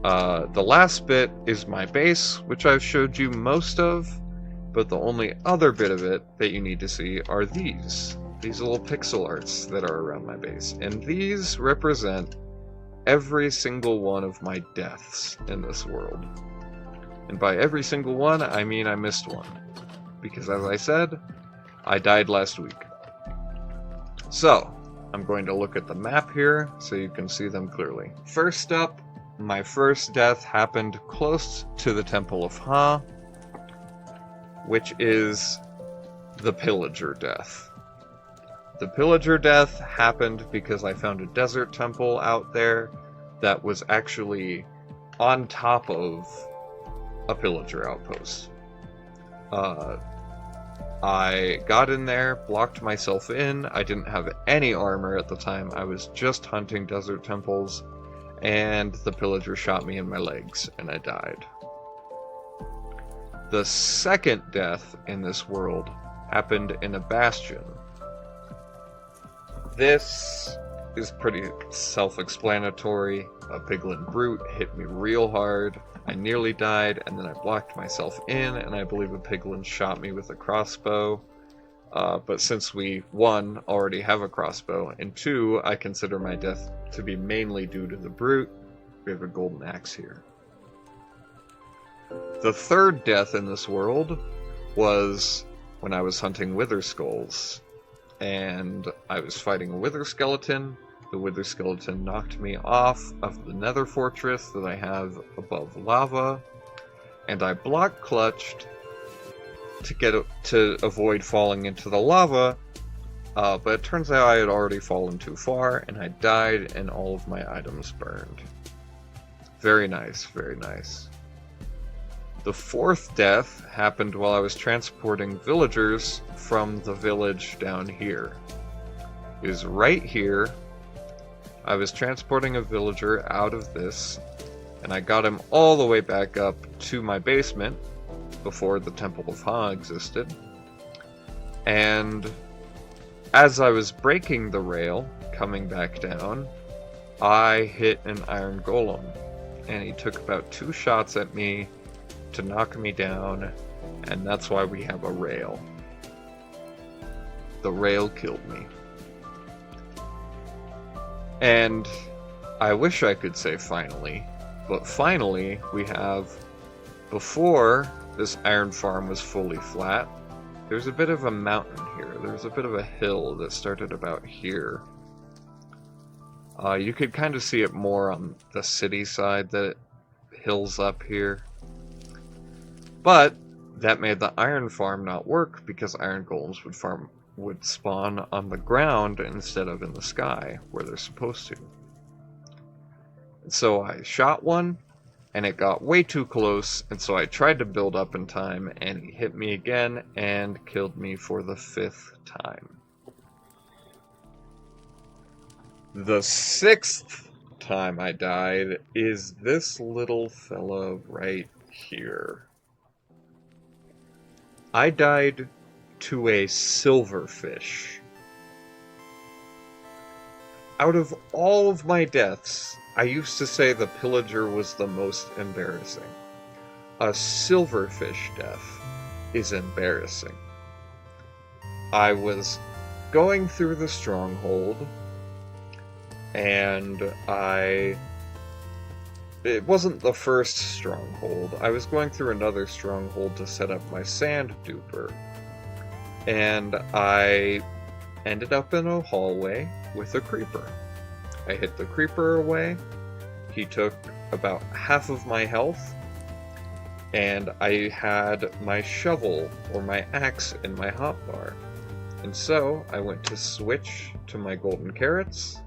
The last bit is my base, which I've showed you most of, but the only other bit of it that you need to see are these little pixel arts that are around my base. And these represent every single one of my deaths in this world. And by every single one, I mean I missed one. Because as I said, I died last week. So, I'm going to look at the map here so you can see them clearly. First up, my first death happened close to the Temple of Haa, which is the Pillager death. The Pillager death happened because I found a desert temple out there that was actually on top of a Pillager outpost. I got in there, blocked myself in. I didn't have any armor at the time. I was just hunting desert temples, and the Pillager shot me in my legs, and I died. The second death in this world happened in a bastion. This is pretty self-explanatory. A piglin brute hit me real hard. I nearly died, and then I blocked myself in, and I believe a piglin shot me with a crossbow. But since we, 1, already have a crossbow, and 2, I consider my death to be mainly due to the brute, we have a golden axe here. The third death in this world was when I was hunting wither skulls, and I was fighting a wither skeleton. The wither skeleton knocked me off of the nether fortress that I have above lava, and I block clutched to avoid falling into the lava, but it turns out I had already fallen too far, and I died, and all of my items burned. Very nice, very nice. The fourth death happened while I was transporting villagers from the village down here. It was right here. I was transporting a villager out of this, and I got him all the way back up to my basement before the Temple of Haa existed. And as I was breaking the rail, coming back down, I hit an iron golem, and he took about 2 shots at me to knock me down, and that's why we have a rail. The rail killed me. And I wish I could say finally, but finally we have, before this iron farm was fully flat, there's a bit of a mountain here. There's a bit of a hill that started about here. You could kind of see it more on the city side, that hill's up here. But that made the iron farm not work because iron golems would spawn on the ground instead of in the sky where they're supposed to. And so I shot one, and it got way too close, and so I tried to build up in time, and he hit me again and killed me for the 5th time. The 6th time I died is this little fella right here. I died to a silverfish. Out of all of my deaths, I used to say the pillager was the most embarrassing. A silverfish death is embarrassing. I was going through the stronghold, and it wasn't the first stronghold. I was going through another stronghold to set up my sand duper, and I ended up in a hallway with a creeper. I hit the creeper away. He took about half of my health, and I had my shovel or my axe in my hotbar. And so I went to switch to my golden carrots,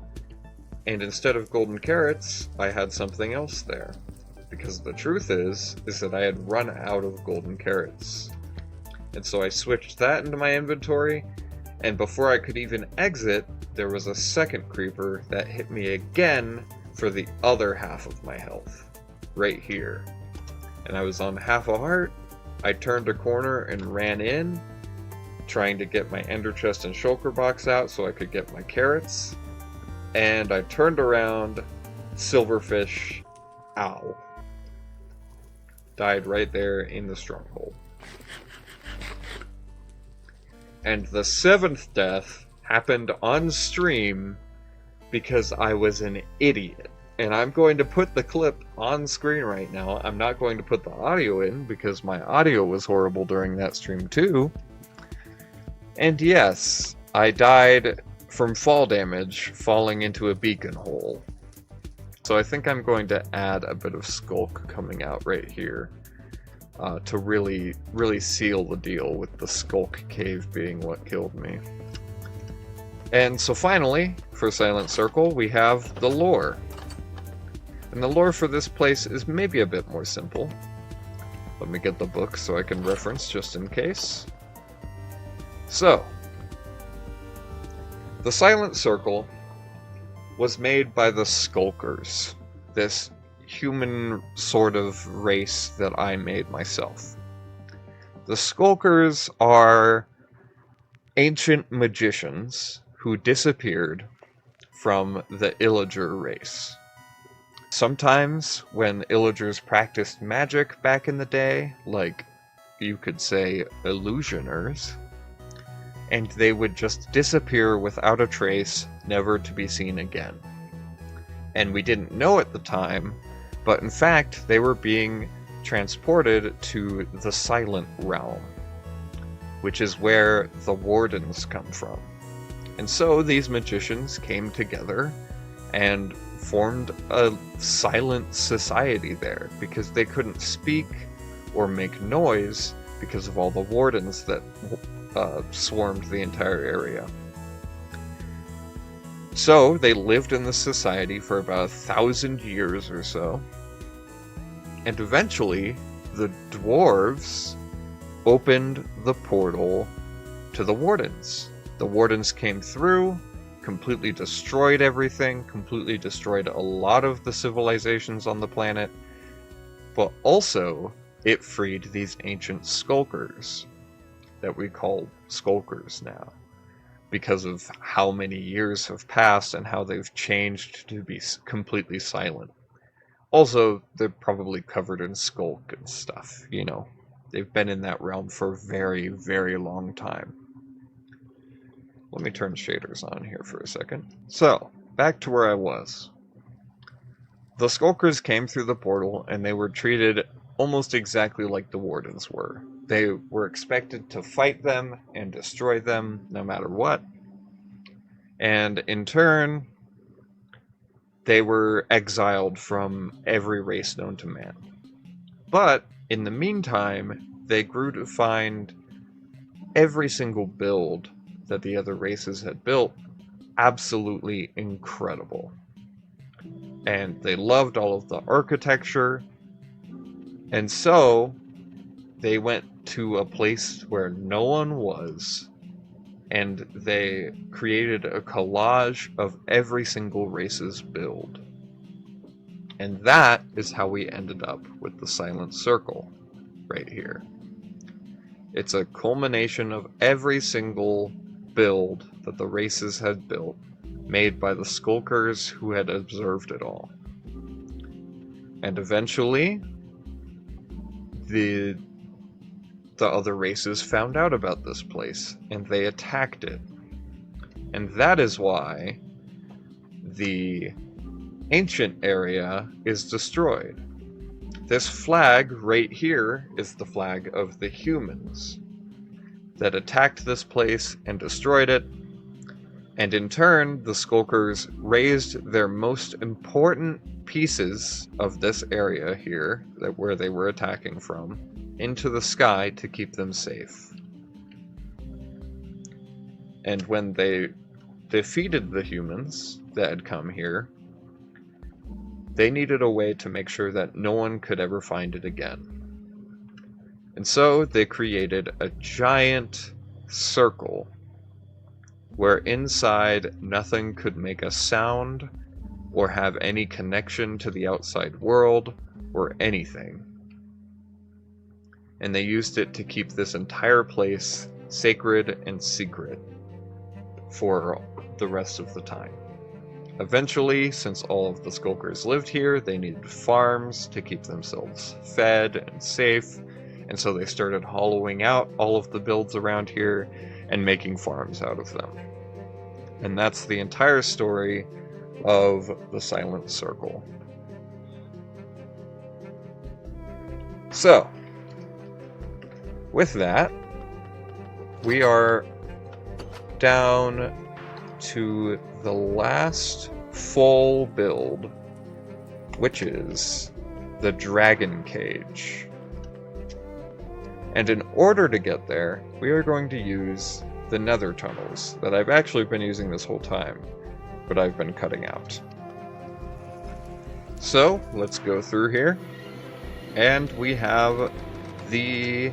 and instead of golden carrots, I had something else there. Because the truth is that I had run out of golden carrots. And so I switched that into my inventory, and before I could even exit, there was a second creeper that hit me again for the other half of my health. Right here. And I was on half a heart. I turned a corner and ran in, trying to get my ender chest and shulker box out so I could get my carrots. And I turned around, silverfish, ow. Died right there in the stronghold. And the 7th death happened on stream because I was an idiot. And I'm going to put the clip on screen right now. I'm not going to put the audio in because my audio was horrible during that stream too. And yes, I died from fall damage falling into a beacon hole. So I think I'm going to add a bit of skulk coming out right here to really seal the deal with the skulk cave being what killed me. And so finally, for Silent Circle, we have the lore. And the lore for this place is maybe a bit more simple. Let me get the book so I can reference just in case. So, the Silent Circle was made by the Skulkers, this human sort of race that I made myself. The Skulkers are ancient magicians who disappeared from the Illager race. Sometimes, when Illagers practiced magic back in the day, like, you could say, illusioners, and they would just disappear without a trace, never to be seen again. And we didn't know at the time, but in fact, they were being transported to the Silent Realm, which is where the Wardens come from. And so these magicians came together and formed a silent society there, because they couldn't speak or make noise because of all the Wardens that swarmed the entire area. So they lived in this society for about 1,000 years or so, and eventually the dwarves opened the portal to the Wardens. The Wardens came through, completely destroyed everything, completely destroyed a lot of the civilizations on the planet, but also it freed these ancient skulkers that we call skulkers now, because of how many years have passed and how they've changed to be completely silent. Also, they're probably covered in skulk and stuff, you know. They've been in that realm for a very, very long time. Let me turn shaders on here for a second. So, back to where I was. The Skulkers came through the portal, and they were treated almost exactly like the Wardens were. They were expected to fight them and destroy them no matter what. And in turn, they were exiled from every race known to man. But, in the meantime, they grew to find every single build that the other races had built absolutely incredible. And they loved all of the architecture, and so they went to a place where no one was, and they created a collage of every single race's build. And that is how we ended up with the Silent Circle right here. It's a culmination of every single build that the races had built, made by the Skulkers who had observed it all. And eventually, the other races found out about this place, and they attacked it. And that is why the ancient area is destroyed. This flag right here is the flag of the humans that attacked this place and destroyed it, and in turn the Skulkers raised their most important pieces of this area here, where they were attacking from, into the sky to keep them safe. And when they defeated the humans that had come here, they needed a way to make sure that no one could ever find it again. And so they created a giant circle where inside nothing could make a sound or have any connection to the outside world or anything. And they used it to keep this entire place sacred and secret for the rest of the time. Eventually, since all of the Skulkers lived here, they needed farms to keep themselves fed and safe, and so they started hollowing out all of the builds around here and making farms out of them. And that's the entire story of the Silent Circle. So, with that, we are down to the last full build, which is the Dragon Cage. And in order to get there, we are going to use the Nether Tunnels that I've actually been using this whole time, but I've been cutting out. So, let's go through here, and we have the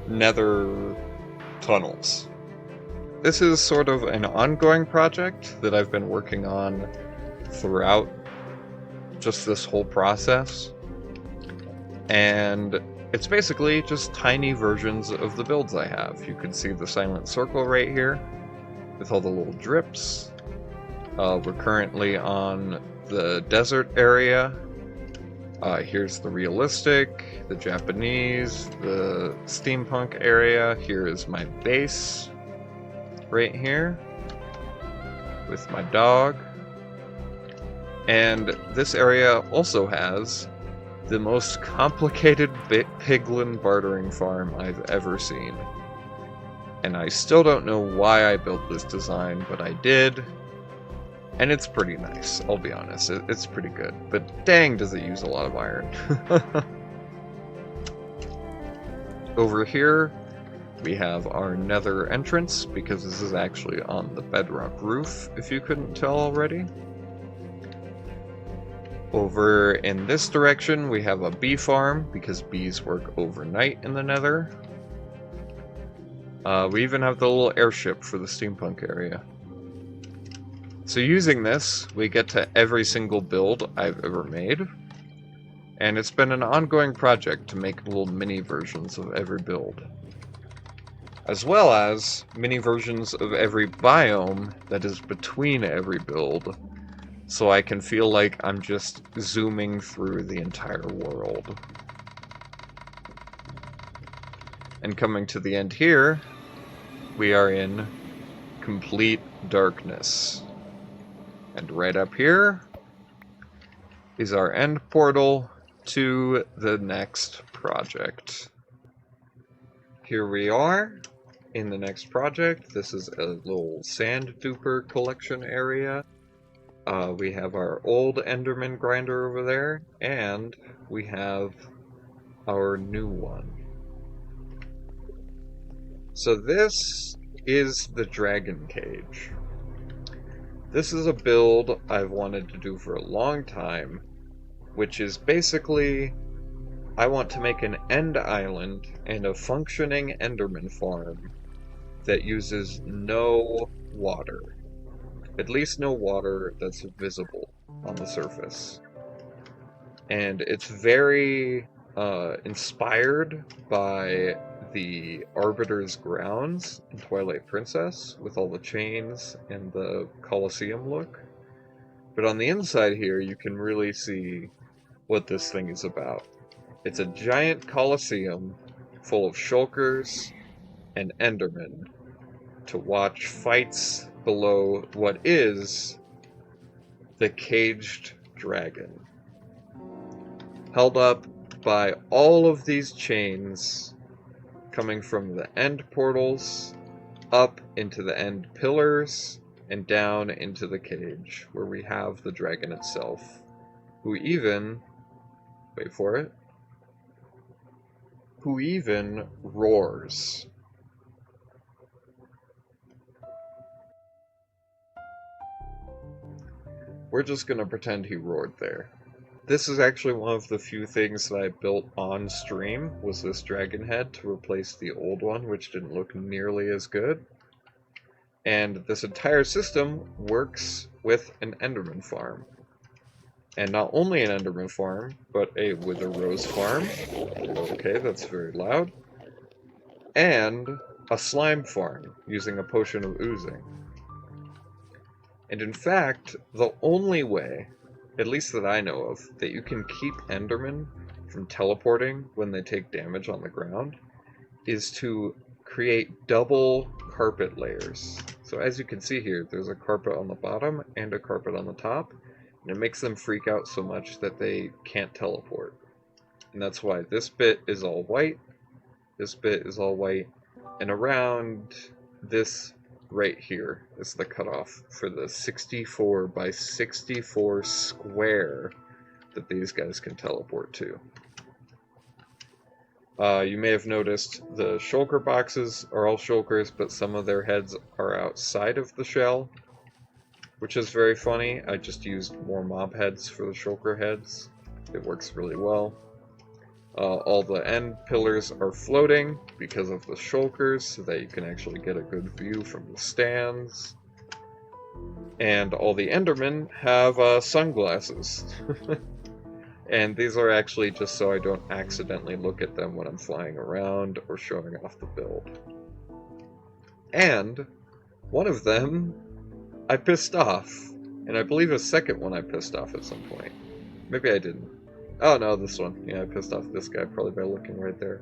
Nether Tunnels. This is sort of an ongoing project that I've been working on throughout just this whole process, and it's basically just tiny versions of the builds I have. You can see the Silent Circle right here with all the little drips, We're currently on the desert area. Here's the realistic, the Japanese, the steampunk area. Here is my base, right here, with my dog. And this area also has the most complicated piglin bartering farm I've ever seen. And I still don't know why I built this design, but I did. And it's pretty nice, I'll be honest. It's pretty good. But dang, does it use a lot of iron. Over here, we have our nether entrance, because this is actually on the bedrock roof, if you couldn't tell already. Over in this direction, we have a bee farm, because bees work overnight in the nether. We even have the little airship for the steampunk area. So using this, we get to every single build I've ever made. And it's been an ongoing project to make little mini versions of every build. As well as mini versions of every biome that is between every build. So I can feel like I'm just zooming through the entire world. And coming to the end here, we are in complete darkness. And right up here is our end portal to the next project. Here we are in the next project. This is a little sand duper collection area. We have our old Enderman grinder over there, and we have our new one. So this is the dragon cage. This is a build I've wanted to do for a long time, which is basically, I want to make an end island and a functioning Enderman farm that uses no water. At least no water that's visible on the surface. And it's very inspired by the Arbiter's grounds in Twilight Princess, with all the chains and the Colosseum look. But on the inside here, you can really see what this thing is about. It's a giant Colosseum full of shulkers and Endermen to watch fights below what is the caged dragon. Held up by all of these chains coming from the end portals up into the end pillars and down into the cage where we have the dragon itself, who even, wait for it, who even roars. We're just gonna pretend he roared there. This is actually one of the few things that I built on stream, was this dragon head to replace the old one, which didn't look nearly as good. And this entire system works with an Enderman farm. And not only an Enderman farm, but a Wither Rose farm. Okay, that's very loud. And a slime farm, using a potion of oozing. And in fact, the only way, at least that I know of, that you can keep Endermen from teleporting when they take damage on the ground is to create double carpet layers. So as you can see here, there's a carpet on the bottom and a carpet on the top, and it makes them freak out so much that they can't teleport. And that's why this bit is all white, this bit is all white, and around this right here is the cutoff for the 64 by 64 square that these guys can teleport to. You may have noticed the shulker boxes are all shulkers, but some of their heads are outside of the shell, which is very funny. I just used more mob heads for the shulker heads. It works really well. All the end pillars are floating because of the shulkers, so that you can actually get a good view from the stands. And all the Endermen have sunglasses. And these are actually just so I don't accidentally look at them when I'm flying around or showing off the build. And one of them I pissed off. And I believe a second one I pissed off at some point. Maybe I didn't. Oh no, this one. Yeah, I pissed off this guy probably by looking right there.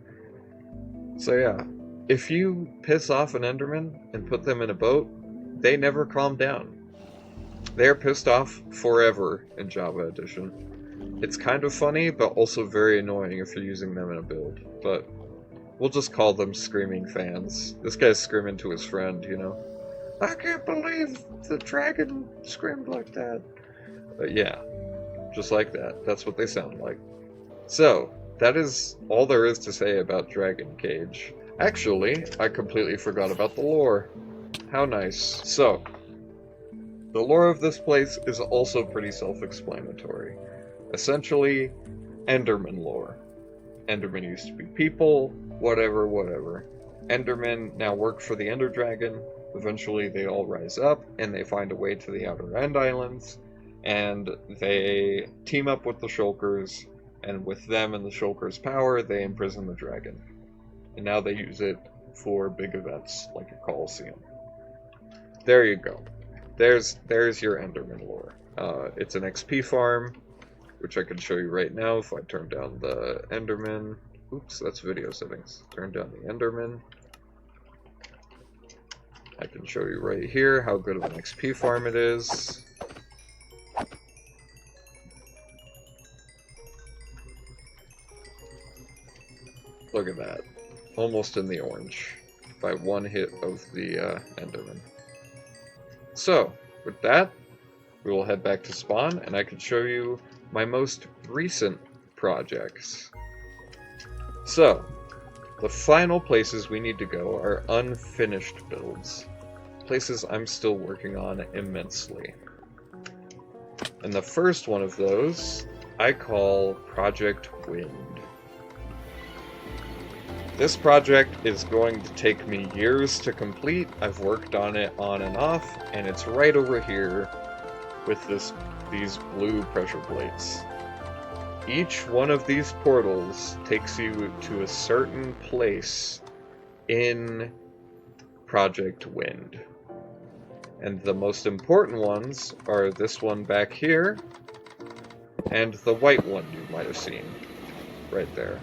So yeah, if you piss off an Enderman and put them in a boat, they never calm down. They're pissed off forever in Java Edition. It's kind of funny, but also very annoying if you're using them in a build. But we'll just call them screaming fans. This guy's screaming to his friend, you know. I can't believe the dragon screamed like that. But yeah, just like that. That's what they sound like. So, that is all there is to say about Dragon Cage. Actually, I completely forgot about the lore. How nice. So, the lore of this place is also pretty self-explanatory. Essentially, Enderman lore. Endermen used to be people, whatever, whatever. Endermen now work for the Ender Dragon. Eventually they all rise up, and they find a way to the Outer End Islands, and they team up with the Shulkers, and with them and the Shulkers' power, they imprison the dragon. And now they use it for big events, like a Coliseum. There you go. There's your Enderman lore. It's an XP farm, which I can show you right now if I turn down the Enderman. Oops, that's video settings. Turn down the Enderman. I can show you right here how good of an XP farm it is. Look at that. Almost in the orange by one hit of the Enderman. So, with that, we will head back to spawn, and I can show you my most recent projects. So, the final places we need to go are unfinished builds. Places I'm still working on immensely. And the first one of those, I call Project Wind. This project is going to take me years to complete. I've worked on it on and off, and it's right over here with these blue pressure plates. Each one of these portals takes you to a certain place in Project Wind. And the most important ones are this one back here, and the white one you might have seen right there.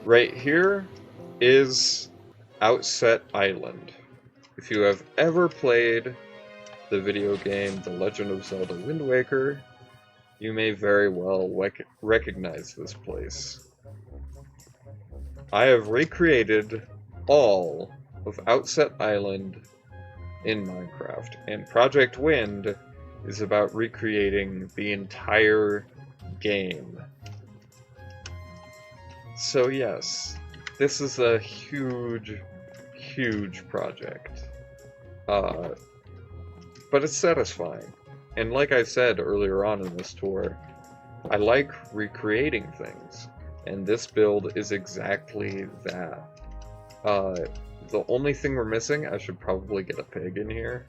Right here is Outset Island. If you have ever played the video game The Legend of Zelda Wind Waker, you may very well recognize this place. I have recreated all of Outset Island in Minecraft, and Project Wind is about recreating the entire game. So yes, this is a huge, huge project. But it's satisfying. And like I said earlier on in this tour, I like recreating things, and this build is exactly that. The only thing we're missing, I should probably get a pig in here,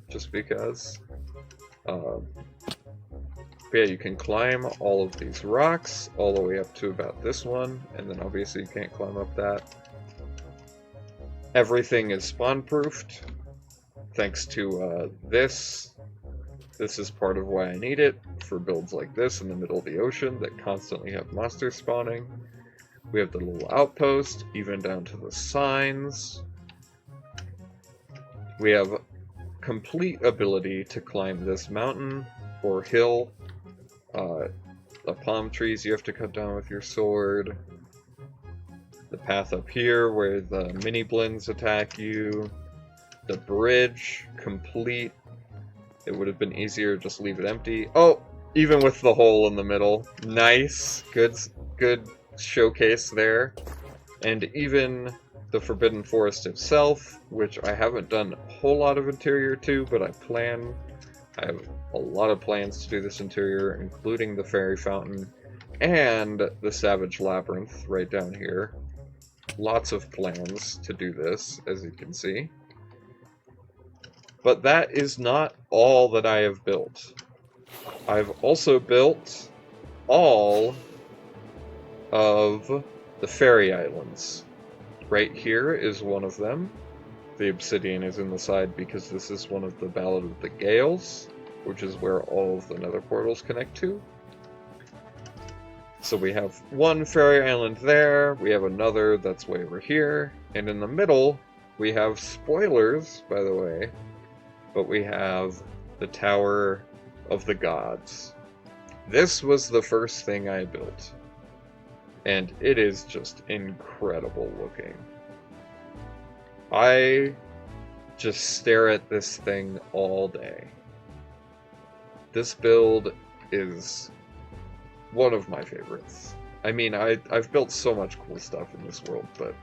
just because. But yeah, you can climb all of these rocks, all the way up to about this one, and then obviously you can't climb up that. Everything is spawn-proofed, thanks to this. This is part of why I need it, for builds like this in the middle of the ocean that constantly have monsters spawning. We have the little outpost, even down to the signs. We have complete ability to climb this mountain or hill. The palm trees you have to cut down with your sword. The path up here where the mini blends attack you. The bridge, complete. It would have been easier to just leave it empty. Oh, even with the hole in the middle. Nice. Good showcase there. And even the Forbidden Forest itself, which I haven't done a whole lot of interior to, but I have a lot of plans to do this interior, including the Fairy Fountain and the Savage Labyrinth right down here. Lots of plans to do this, as you can see. But that is not all that I have built. I've also built all of the Fairy Islands. Right here is one of them. the obsidian is in the side because this is one of the Ballad of the Gales, which is where all of the nether portals connect to. So we have one fairy island there, we have another that's way over here, and in the middle we have, spoilers by the way, but we have the Tower of the Gods. This was the first thing I built, and it is just incredible looking. I just stare at this thing all day. This build is one of my favorites. I mean, I've built so much cool stuff in this world, but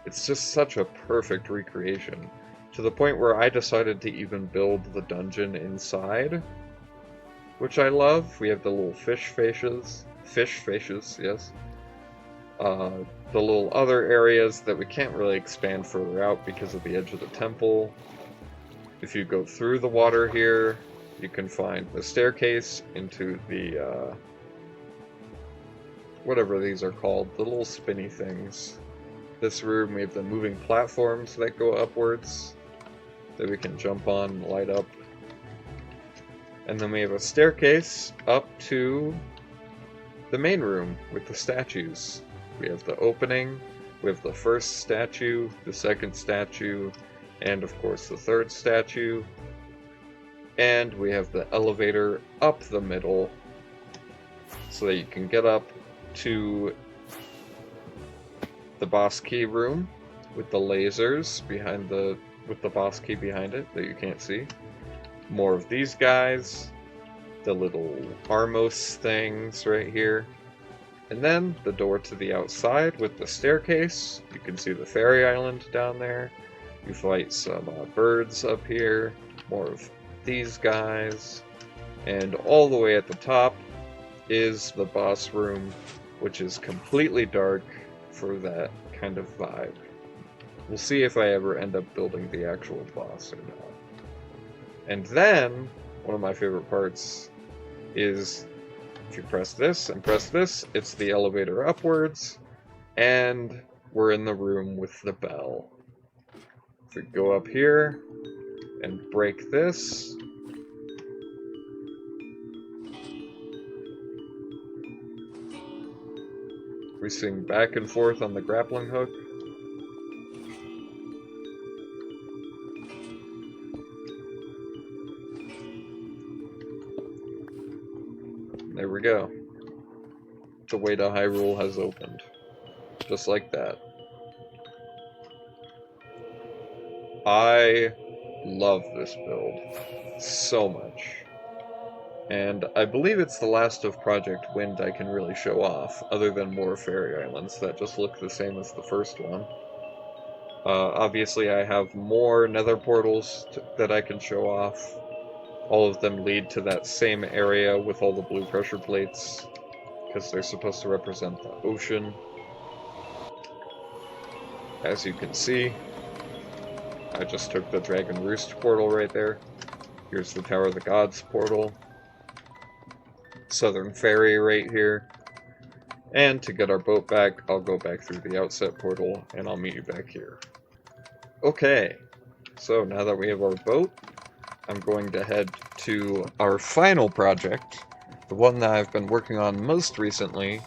it's just such a perfect recreation, to the point where I decided to even build the dungeon inside, which I love. We have the little fish fascias, yes. The little other areas that we can't really expand further out because of the edge of the temple. If you go through the water here, you can find the staircase into the, whatever these are called, the little spinny things. This room, we have the moving platforms that go upwards, that we can jump on and light up. And then we have a staircase up to the main room with the statues. We have the opening, we have the first statue, the second statue, and of course the third statue. And we have the elevator up the middle, so that you can get up to the boss key room with the lasers behind with the boss key behind it that you can't see. More of these guys, the little Amos things right here. And then the door to the outside with the staircase. You can see the fairy island down there. You fight some birds up here. More of these guys. And all the way at the top is the boss room, which is completely dark for that kind of vibe. We'll see if I ever end up building the actual boss or not. And then, one of my favorite parts is, if you press this and press this, it's the elevator upwards, and we're in the room with the bell. If we go up here and break this, we swing back and forth on the grappling hook. There we go. The way to Hyrule has opened. Just like that. I love this build so much. And I believe it's the last of Project Wind I can really show off, other than more fairy islands that just look the same as the first one. Obviously I have more nether portals that I can show off. All of them lead to that same area with all the blue pressure plates, because they're supposed to represent the ocean. As you can see, I just took the Dragon Roost portal right there. Here's the Tower of the Gods portal. Southern Ferry right here. And to get our boat back, I'll go back through the outset portal, and I'll meet you back here. Okay, so now that we have our boat, I'm going to head to our final project, the one that I've been working on most recently,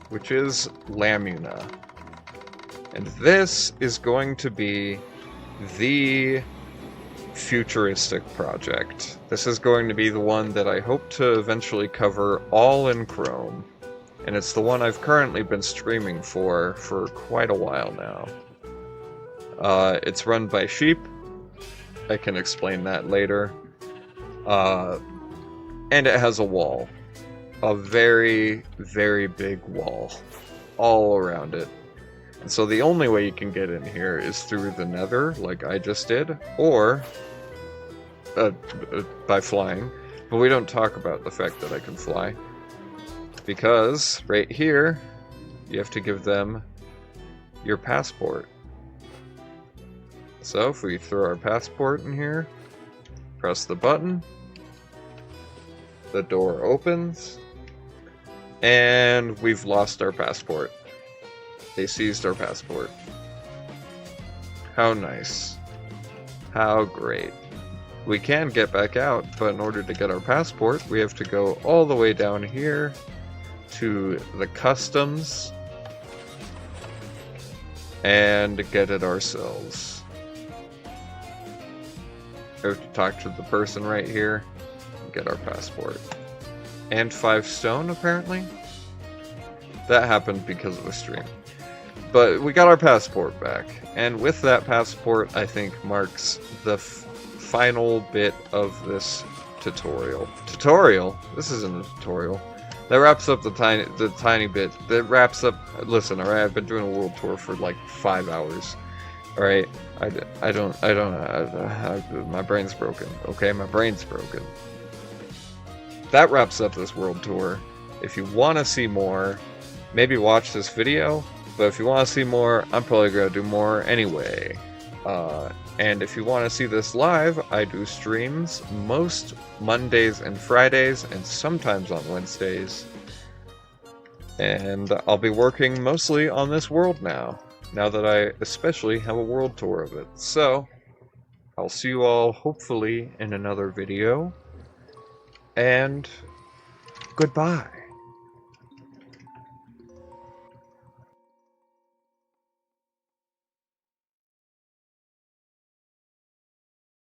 which is Lambuna. And this is going to be the futuristic project. This is going to be the one that I hope to eventually cover all in Chrome, and it's the one I've currently been streaming for quite a while now. It's run by sheep. I can explain that later. And it has a wall. A very, very big wall. All around it. And so the only way you can get in here is through the nether, like I just did, or by flying. But we don't talk about the fact that I can fly. Because, right here, you have to give them your passport. So if we throw our passport in here, press the button, the door opens, and we've lost our passport. They seized our passport. How nice. How great. We can get back out, but in order to get our passport, we have to go all the way down here to the customs and get it ourselves. We have to talk to the person right here and get our passport. And 5 stone, apparently? That happened because of the stream. But we got our passport back, and with that passport, I think marks the final bit of this tutorial. Tutorial? This isn't a tutorial. That wraps up the tiny bit. That wraps up. Listen, all right. I've been doing a world tour for like 5 hours. All right. I don't. My brain's broken. Okay, my brain's broken. That wraps up this world tour. If you want to see more, maybe watch this video. But if you want to see more, I'm probably going to do more anyway. And if you want to see this live, I do streams most Mondays and Fridays, and sometimes on Wednesdays. And I'll be working mostly on this world now that I especially have a world tour of it. So, I'll see you all hopefully in another video, and goodbye.